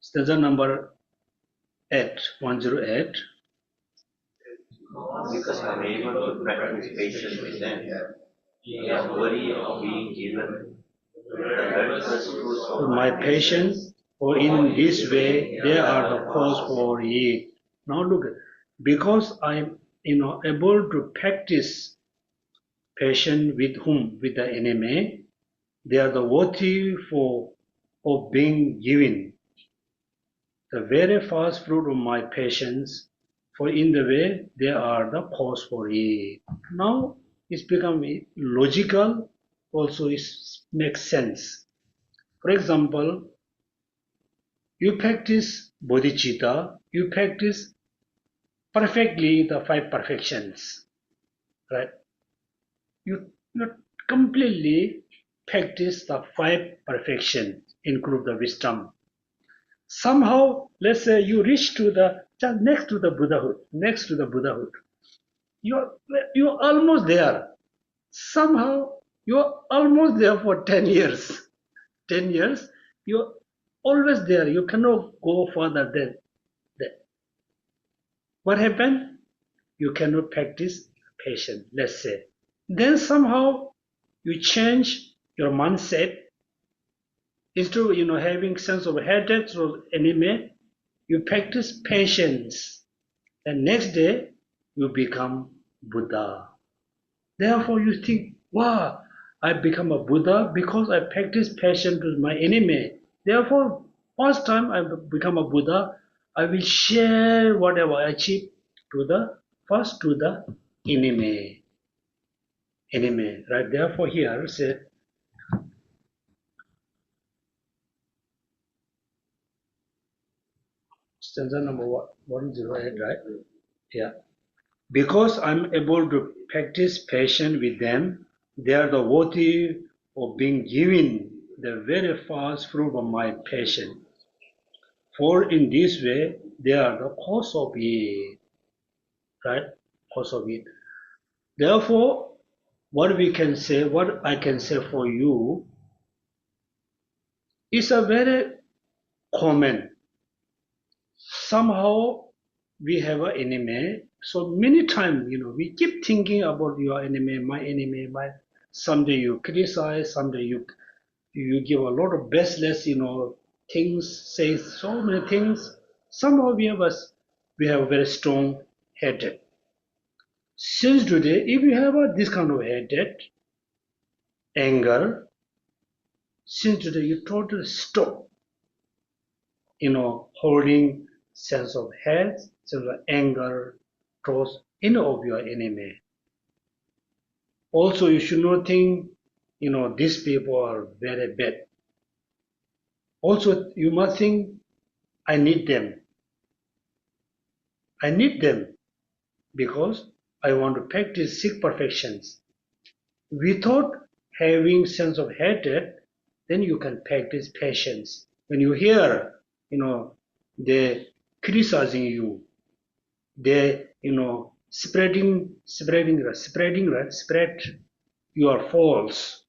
[SPEAKER 1] Stanza number 8, 108.
[SPEAKER 2] Because I'm able to practice patience with them, they are worthy of being given the very first fruits of
[SPEAKER 1] My patience, for in this way they are the cause for it. Now look, because I'm able to practice patience with whom? With the enemy, they are the worthy of being given the very first fruit of my patience, for in the way they are the cause for it. Now it's become logical, also it makes sense. For example, you practice bodhicitta, you practice perfectly the five perfections, right? You completely practice the five perfections, include the wisdom. Somehow, let's say you reach to the just next to the Buddhahood. You're you're almost there. Somehow you're almost there for 10 years. 10 years, you're always there. You cannot go further than that. What happened? You cannot practice patience, let's say. Then somehow you change your mindset. Instead of having sense of hatred or enemy, you practice patience. And next day you become Buddha. Therefore you think, wow, I become a Buddha because I practice patience with my enemy. Therefore, first time I become a Buddha, I will share whatever I achieve to the enemy. Enemy, right? Therefore here say stanza number 108, right? Yeah. Because I'm able to practice patience with them, they are the worthy of being given the very first fruit of my patience. For in this way, they are the cause of it, right? Cause of it. Therefore, what I can say for you is a very common. Somehow we have an enemy. So many times, we keep thinking about your enemy, my enemy, my. Someday you criticize, someday you give a lot of baseless, things, say so many things. Somehow we have a very strong hatred. Since today, if you have this kind of hatred, anger, since today you totally stop. holding sense of hate, sense of anger towards any of your enemy. Also, you should not think, these people are very bad. Also, you must think, I need them. I need them because I want to practice seek perfections. Without having sense of hatred, then you can practice patience. When you hear, they criticizing you, they, spread your faults,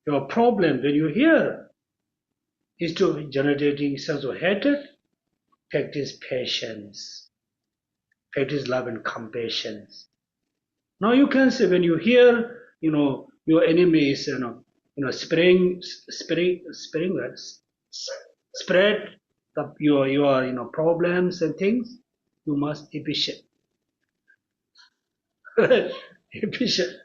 [SPEAKER 1] your problem. When you hear, instead of generating sense of hatred, practice patience, practice love and compassion. Now you can say when you hear, your enemy is, spread your problems and things, you must efficient. Efficient.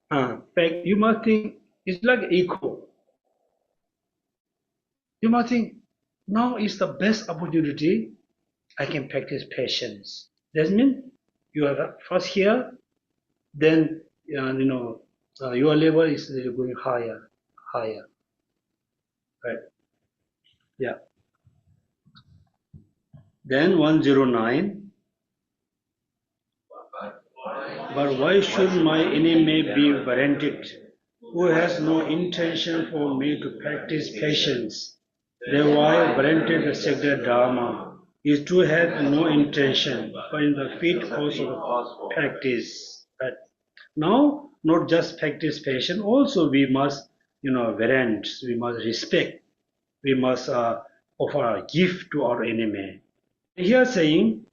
[SPEAKER 1] You must think it's like echo. You must think now is the best opportunity I can practice patience. That means you are first here, then your level is going higher. Right? Yeah. Then 109. But why should my enemy be warranted, who has no intention for me to practice patience? Then why warranted the sacred Dharma is to have no intention, but in the fit course of practice. Right? Now, not just practice patience, also we must, warrant, we must respect, we must offer a gift to our enemy. Here saying,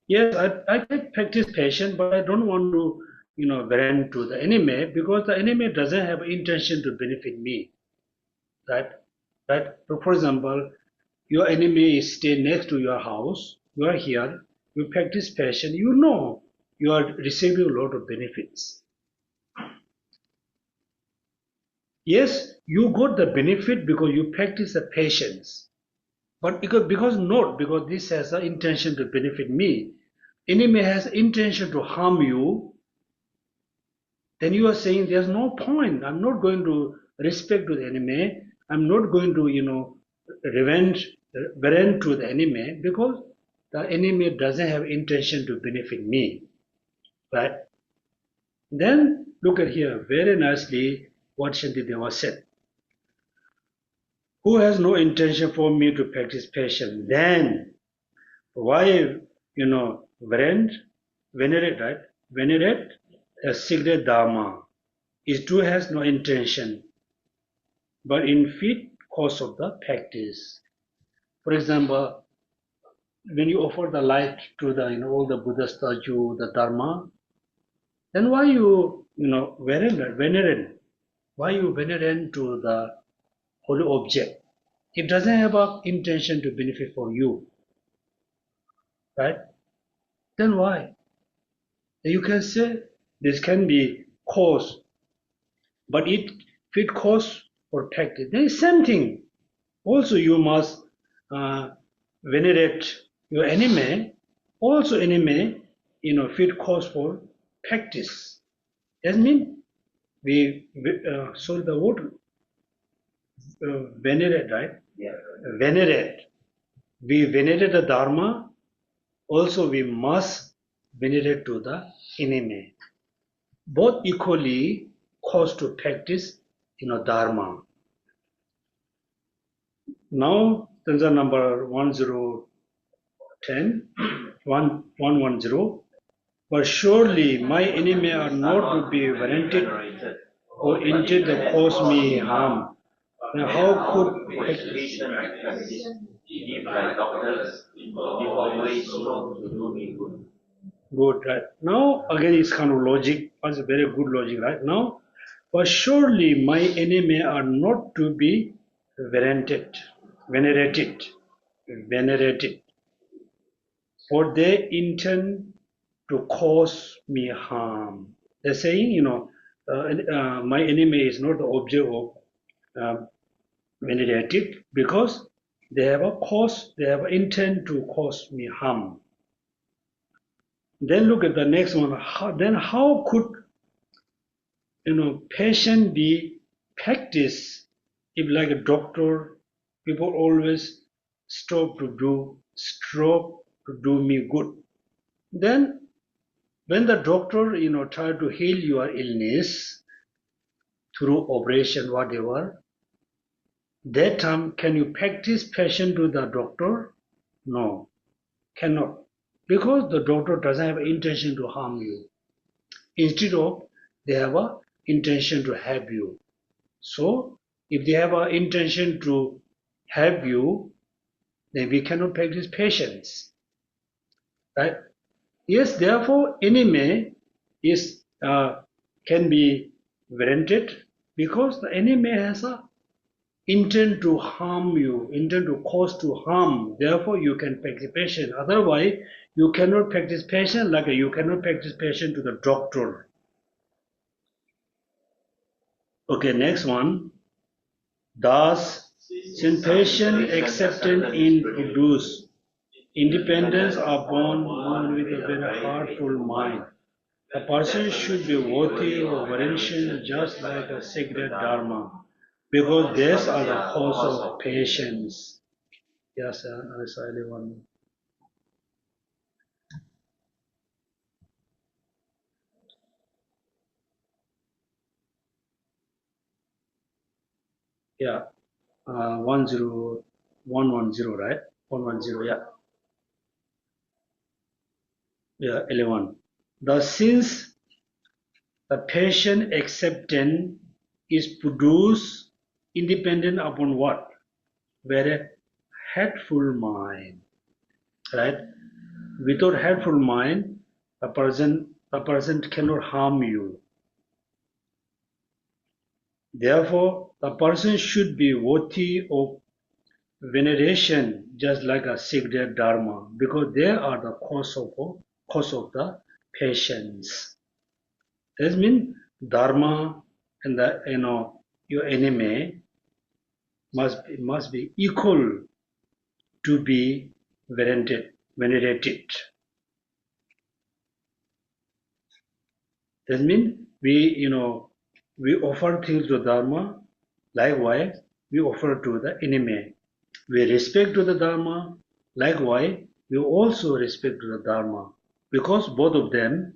[SPEAKER 1] yes, I can practice patience, but I don't want to, warrant to the enemy because the enemy doesn't have intention to benefit me. Right? Right? So for example, your enemy is staying next to your house, you are here, you practice patience, you are receiving a lot of benefits. Yes, you got the benefit because you practice the patience. But because this has an intention to benefit me, enemy has intention to harm you, then you are saying there's no point. I'm not going to respect to the enemy. I'm not going to, revenge to the enemy because the enemy doesn't have intention to benefit me. Right? Then look at here very nicely what Shantideva said. Who has no intention for me to practice patience? Then why, venerate, right? Venerate the sacred Dharma is to has no intention, but in fit course of the practice. For example, when you offer the light to the, all the Buddha statue, the Dharma, then why you, venerate? Why you venerate to the holy object? It doesn't have an intention to benefit for you, right? Then why? You can say this can be cause, but it fit cause or practice. Then it's same thing. Also, you must venerate your enemy. Also, enemy, fit cause for practice. That means we sorry the word venerate, right?
[SPEAKER 2] Yeah.
[SPEAKER 1] Venerate. We venerate the Dharma. Also, we must venerate to the enemy. Both equally cause to practice, Dharma. Now, stanza number 110. But surely my enemy are not to be warranted or indeed to cause me harm. Now, how could
[SPEAKER 2] patient practice if like doctors be always strong to do me good?
[SPEAKER 1] Good, right? Now, again, it's kind of logic. It's a very good logic, right? Now, but surely my enemy are not to be venerated, for they intend to cause me harm. They're saying, my enemy is not the object of venerated because they have a cause, they have intent to cause me harm. Then look at the next one. How could patient be practiced if, like a doctor, people always stop to do me good? Then when the doctor try to heal your illness through operation, whatever, that time can you practice patient to the doctor? No, cannot, because the doctor doesn't have intention to harm you. Instead of, they have a intention to help you. So if they have an intention to help you, then we cannot practice patience, right? Yes, therefore enemy is can be warranted because the enemy has a intent to harm you, intent to cause to harm. Therefore you can practice patience. Otherwise you cannot practice patience, like you cannot practice patience to the doctor. Okay, next one. Thus, since patient acceptance in produce independence upon one with a very heartful mind, the person should be worthy of veneration just like a sacred dharma, because these are the cause of patience. Yes, anyone. Yeah, 10110, right? 110, yeah. Yeah, 11. Thus, since the patient acceptance is produced independent upon what? Very hateful mind, right? Without hateful mind, the person cannot harm you. Therefore, the person should be worthy of veneration, just like a sacred dharma, because they are the cause of the patience. That means dharma and the your enemy must be equal to be venerated. That means we offer things to dharma. Likewise, we offer to the enemy. We respect to the dharma. Likewise, we also respect to the dharma, because both of them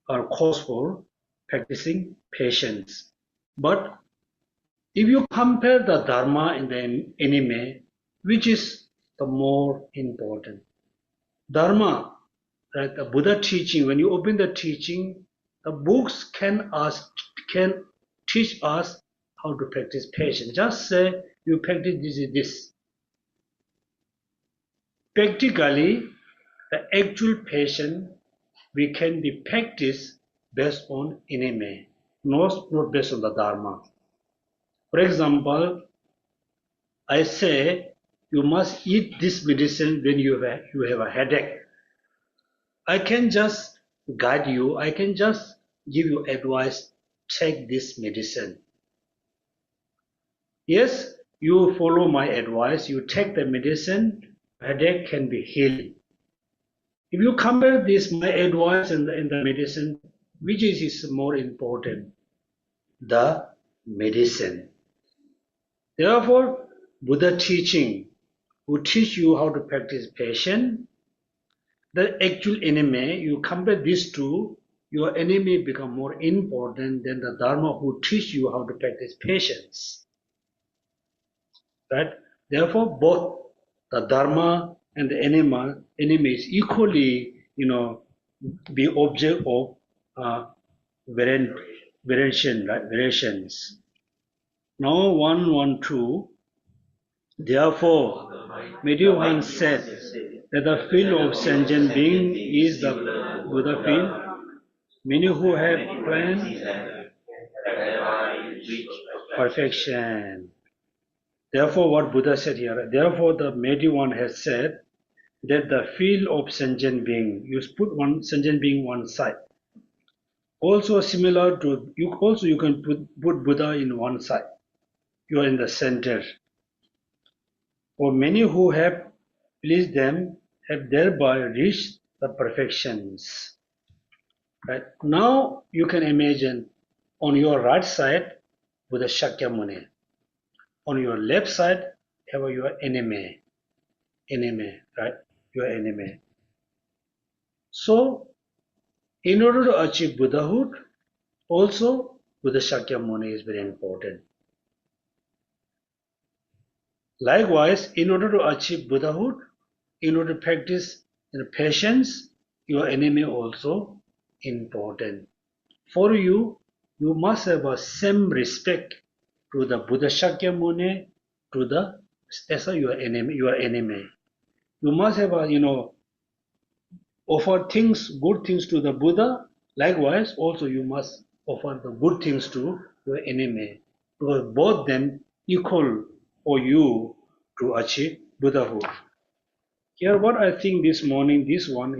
[SPEAKER 1] are cause for practicing patience. But if you compare the dharma and the enemy, which is the more important? Dharma, right? The Buddha teaching. When you open the teaching, the books can teach us how to practice patience. Just say you practice this. Practically, the actual patience we can be practiced based on enemy, not based on the dharma. For example, I say you must eat this medicine when you have a headache. I can just guide you. I can just give you advice. Take this medicine. Yes, you follow my advice. You take the medicine. Headache can be healed. If you compare this, my advice and the medicine, which is more important? The medicine. Therefore, Buddha teaching who teach you how to practice patience, the actual enemy, you compare these two, your enemy become more important than the Dharma who teach you how to practice patience. Right? Therefore, both the Dharma and the enemy is equally, be object of variation, right? Variations. Now 112. Therefore, Medieval said that the field of sentient being is the Buddha field. Many who have planned perfection. Therefore, what Buddha said here, therefore the Medieval has said that the field of sentient being, you put one sentient being one side. Also similar to, you can put Buddha in one side. You are in the center. For many who have pleased them have thereby reached the perfections. Right? Now you can imagine on your right side Buddha Shakyamuni. On your left side have your enemy, right? Your enemy. So in order to achieve Buddhahood, also Buddha Shakyamuni is very important. Likewise, in order to achieve Buddhahood, in order to practice patience, your enemy also important. For you, you must have a same respect to the Buddha Shakyamuni, to the as your enemy, You must have a offer things, good things to the Buddha. Likewise, also you must offer the good things to your enemy, because both them equal for you to achieve Buddhahood. Here, what I think this morning, this one,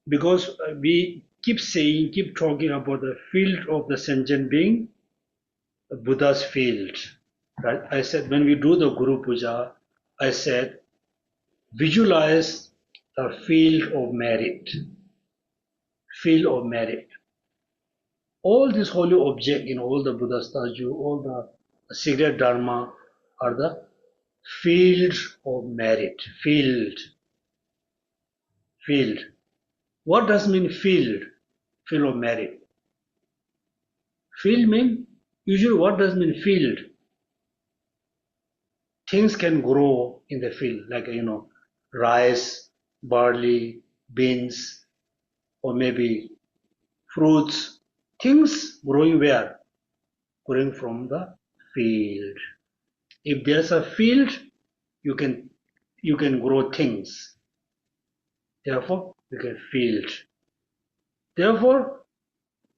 [SPEAKER 1] because we keep saying, keep talking about the field of the sentient being, the Buddha's field. Right? I said when we do the Guru Puja, I said visualize the field of merit. Field of merit. All these holy objects in all the Buddha statue, all the secret Dharma are the field of merit. Field. What does mean field? Field of merit. Field mean, usually what does mean field? Things can grow in the field, like, rice, barley, beans, or maybe fruits. Things growing where? Growing from the field. If there's a field, you can grow things. Therefore, you can field. Therefore,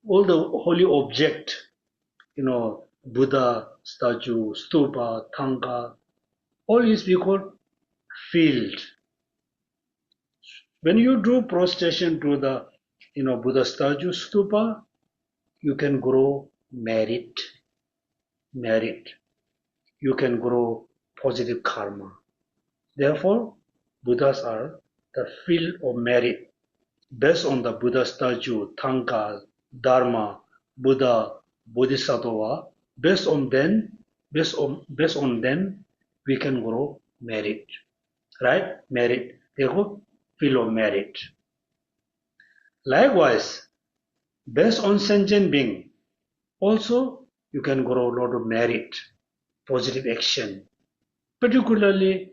[SPEAKER 1] all the holy object, Buddha statue, stupa, thangka, all is we call field. When you do prostration to the Buddha statue, stupa, you can grow merit. You can grow positive karma. Therefore, Buddhas are the field of merit. Based on the Buddha statue, thangka, dharma, Buddha, Bodhisattva, based on them, we can grow merit. Right? Merit. Therefore, field of merit. Likewise, based on sentient being, also you can grow a lot of merit, positive action. Particularly,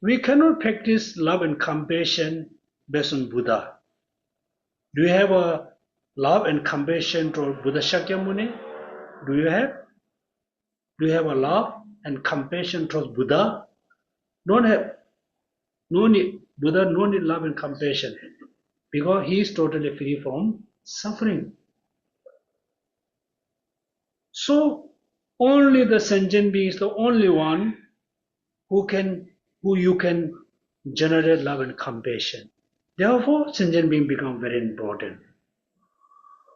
[SPEAKER 1] we cannot practice love and compassion based on Buddha. Do you have a love and compassion toward Buddha Shakyamuni? Do you have? Do you have a love and compassion towards Buddha? Don't have. No need. Buddha no need love and compassion, because he is totally free from suffering. So only the sentient being is the only one who you can generate love and compassion. Therefore, sentient being become very important.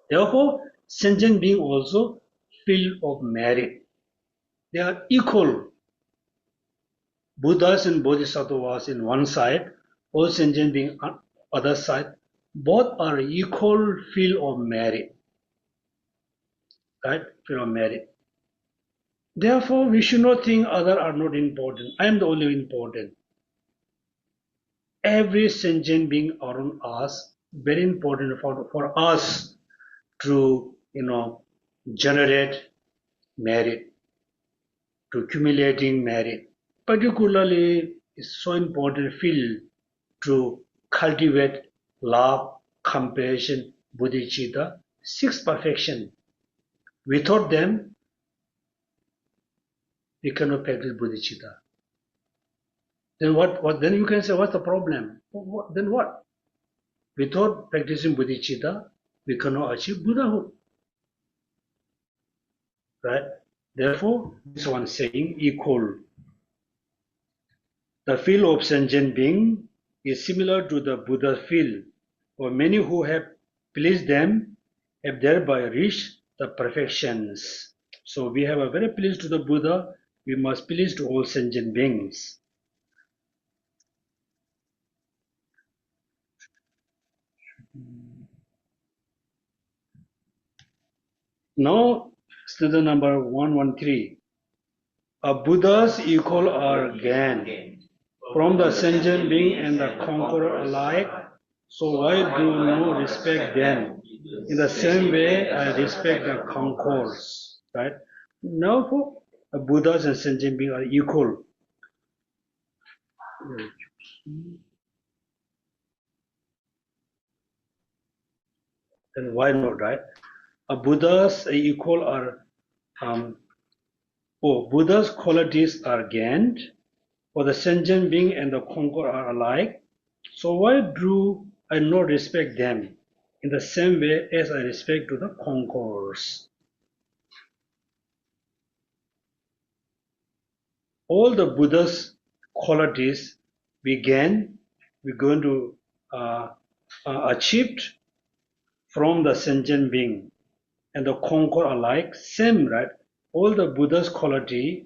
[SPEAKER 1] Therefore, sentient being also field of merit. They are equal. Buddhas and Bodhisattvas in one side, all sentient being on other side. Both are equal field of merit. Right? Field of merit. Therefore, we should not think others are not important. I am the only important. Every sentient being around us, very important for us to, generate merit, to accumulating merit. Particularly, it's so important field to cultivate love, compassion, bodhicitta, 6 perfection. Without them, we cannot practice bodhicitta. Then what? Then you can say, what's the problem? Then what? Without practicing bodhicitta, we cannot achieve Buddhahood. Right? Therefore, this one saying equal. The field of sentient being is similar to the Buddha field, for many who have pleased them have thereby reached the perfections. So we have a very pleased to the Buddha, we must please to all sentient beings. Now, student number 113. A Buddha's equal are gained from the sentient being and the conqueror alike, so why do no respect them? In the same way, I respect the conquerors. Right? Now, for Buddhas and sentient beings are equal. Then why not, right? A Buddhas equal are Buddha's qualities are gained, for the sentient being and the conqueror are alike. So why do I not respect them in the same way as I respect to the conquerors? All the Buddha's qualities we're going to achieve from the sentient being and the conqueror alike, same, right? All the Buddha's quality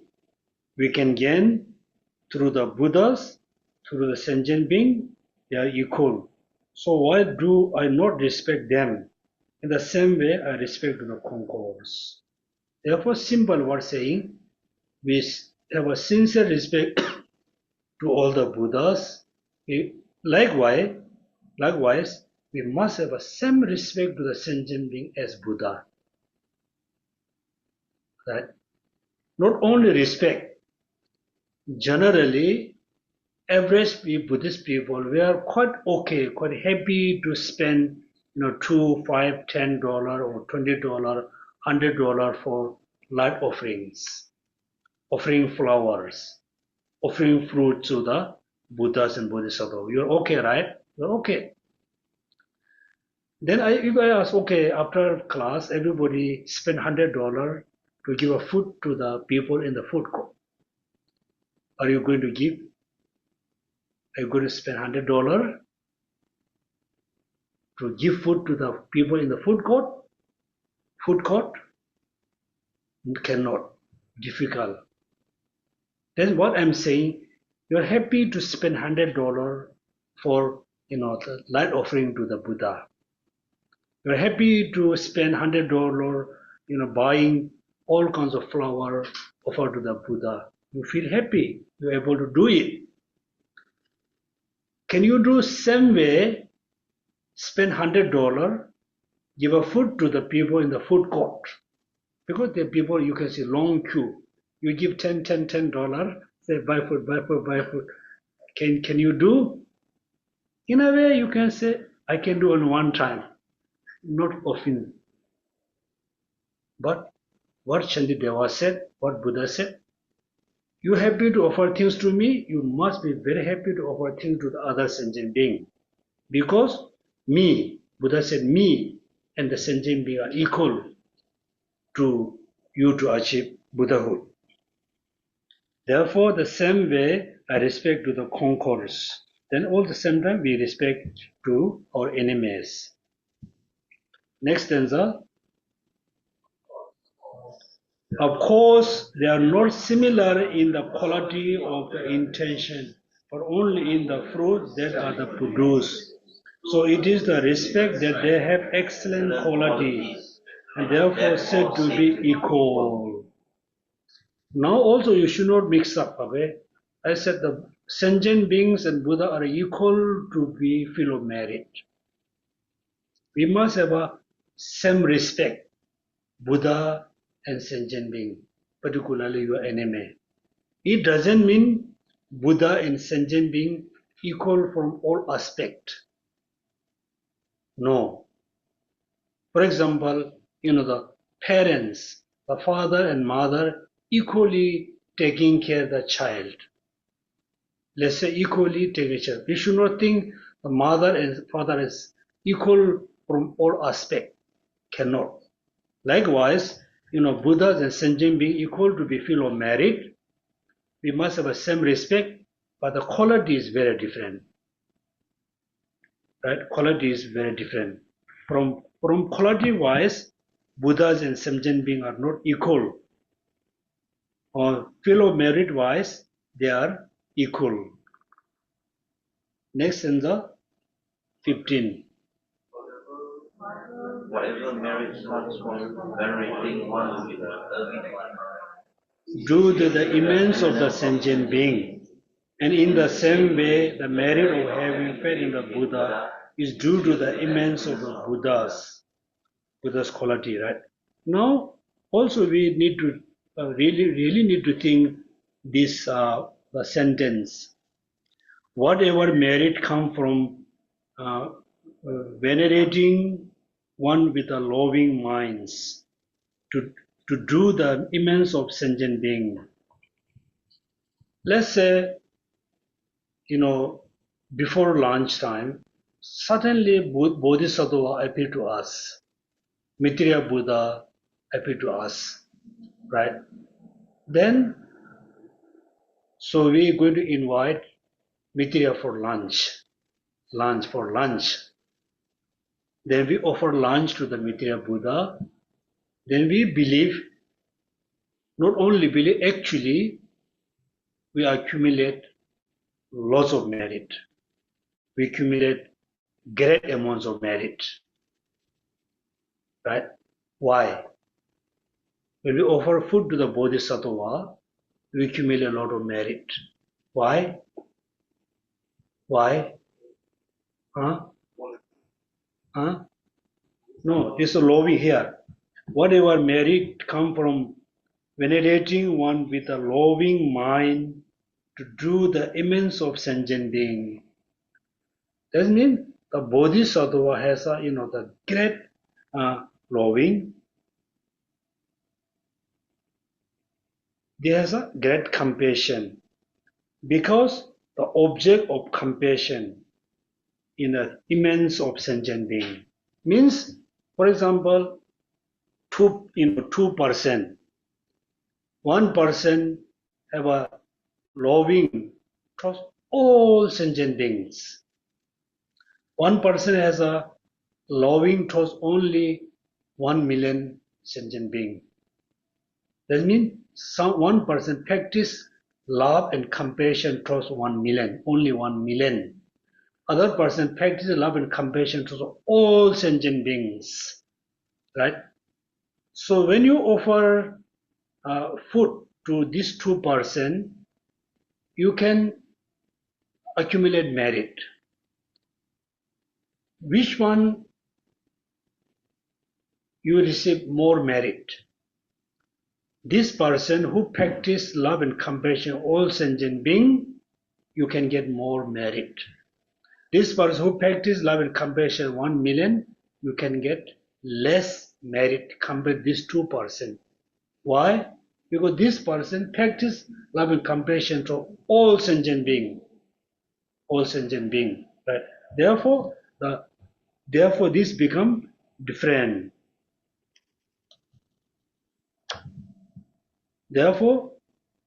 [SPEAKER 1] we can gain through the Buddhas, through the sentient being, they are equal. So why do I not respect them in the same way I respect the conquerors? Therefore, simple word saying, we have a sincere respect to all the Buddhas. Likewise, we must have a same respect to the sentient being as Buddha. Right? Not only respect, generally, average Buddhist people, we are quite okay, quite happy to spend, $2, $5, $10 or $20, $100 for light offerings, offering flowers, offering fruit to the Buddhas and Bodhisattvas. You're okay, right? You're okay. Then if I ask, okay, after class, everybody spend $100 to give a food to the people in the food court. Are you going to give? Are you going to spend $100 to give food to the people in the food court? Food court? Cannot. Difficult. That's what I'm saying. You're happy to spend $100 for the light offering to the Buddha. You're happy to spend $100 buying all kinds of flower offered to the Buddha. You feel happy. You're able to do it. Can you do same way? Spend $100, give a food to the people in the food court. Because the people, you can see long queue. You give $10, say buy food, buy food, buy food. Can you do? In a way, you can say, I can do on one time, not often. But what Shantideva said, what Buddha said, you happy to offer things to me, you must be very happy to offer things to the other sentient being. Because me, Buddha said, me and the sentient being are equal to you to achieve Buddhahood. Therefore, the same way I respect to the conquerors, then all the same time we respect to our enemies. Next stanza. Of course, they are not similar in the quality of the intention, but only in the fruit that are the produced. So it is the respect that they have excellent quality, and therefore said to be equal. Now also you should not mix up, okay? I said the sentient beings and Buddha are equal to be fellow merit. We must have a same respect, Buddha and sentient being, particularly your enemy. It doesn't mean Buddha and sentient being equal from all aspects. No. For example, the parents, the father and mother equally taking care of the child. Let's say equally taking care. We should not think the mother and father is equal from all aspects. Cannot. Likewise, Buddhas and sentient being equal to be fellow merit. We must have the same respect, but the quality is very different. Right? Quality is very different. From quality wise, Buddhas and sentient being are not equal. or fellow merit wise, they are equal. Next stanza 15.
[SPEAKER 2] Whatever merit comes from venerating one with a loving one.
[SPEAKER 1] Due to the immense of the sentient being, and in the same way, the merit of having faith in the Buddha is due to the immense of the Buddha's quality, right? Now, also we need to really need to think this the sentence. Whatever merit come from venerating one with a loving minds to do the immense of sentient being. Let's say, before lunchtime, suddenly Bodhisattva appeared to us. Maitreya Buddha appeared to us, right? Then, so we are going to invite Maitreya for lunch. Then we offer lunch to the Maitreya Buddha. Then we believe, not only believe, actually, we accumulate lots of merit. We accumulate great amounts of merit. Right? Why? When we offer food to the Bodhisattva, we accumulate a lot of merit. Why? Why? Huh? Huh? No, it's a loving here. Whatever merit come from venerating one with a loving mind to do the immense of sentient being. That means the Bodhisattva has a, the great loving. There has a great compassion, because the object of compassion in the immense of sentient being means, for example, two person, one person have a loving towards all sentient beings. One person has a loving towards only 1 million sentient beings. That means one person practice love and compassion towards 1 million, only 1 million. Other person practice love and compassion towards all sentient beings, right? So when you offer food to these two persons, you can accumulate merit. Which one you receive more merit? This person who practice love and compassion all sentient being, you can get more merit. This person who practice love and compassion 1 million, you can get less merit compared to these two persons. Why? Because this person practice love and compassion to all sentient being, right? Therefore, this become different. Therefore,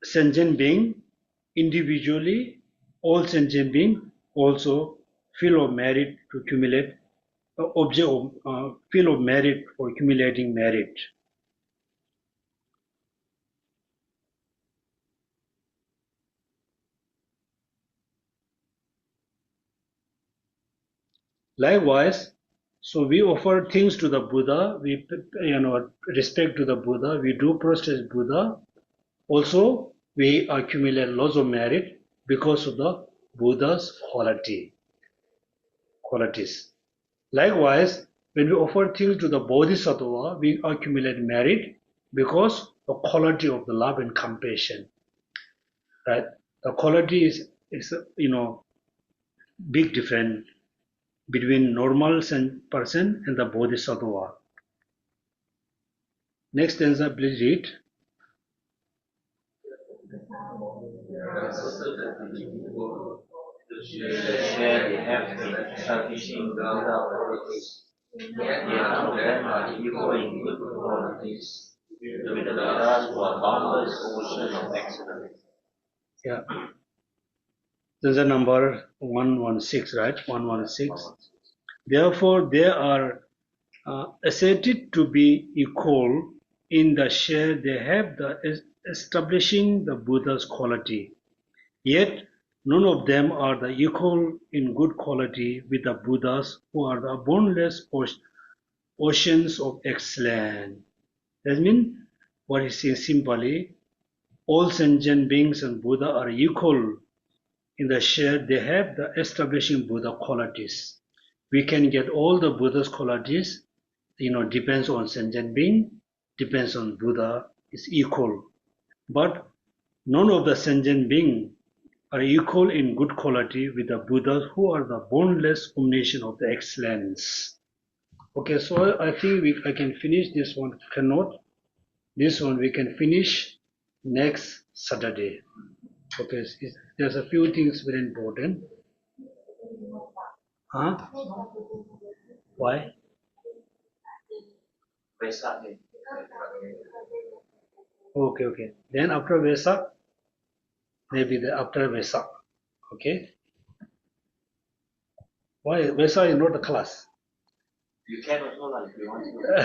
[SPEAKER 1] sentient being individually, all sentient being also feel of merit to accumulate object of feel of merit for accumulating merit. Likewise, so we offer things to the Buddha, we respect to the Buddha, we do prostration to Buddha. Also, we accumulate lots of merit because of the Buddha's qualities. Likewise, when we offer things to the Bodhisattva, we accumulate merit because the quality of the love and compassion. Right? The quality is big difference between normal person and the Bodhisattva. Next stanza, please read.
[SPEAKER 2] Share the have establishing without qualities. Yet none of them are equal in good qualities. With the Buddhas who are boundless ocean of excellence.
[SPEAKER 1] Yeah. Stanza number 116, right? 116. Therefore, they are asserted to be equal in the share they have establishing the Buddha's quality. Yet, none of them are the equal in good quality with the Buddhas who are the boundless oceans of excellence. That means, what is saying simply, all sentient beings and Buddha are equal in the share they have the establishing Buddha qualities. We can get all the Buddha's qualities, depends on sentient being, depends on Buddha, is equal. But none of the sentient beings are equal in good quality with the Buddhas who are the boundless omniscient of the excellence. Okay, so I think I can finish this one. Cannot. This one we can finish next Saturday. Okay, there's a few things very important. Huh? Why? Okay. Then after Vesak, maybe after Vesak. Okay. Why Vesak is not the class?
[SPEAKER 2] You can also, like, if you want to.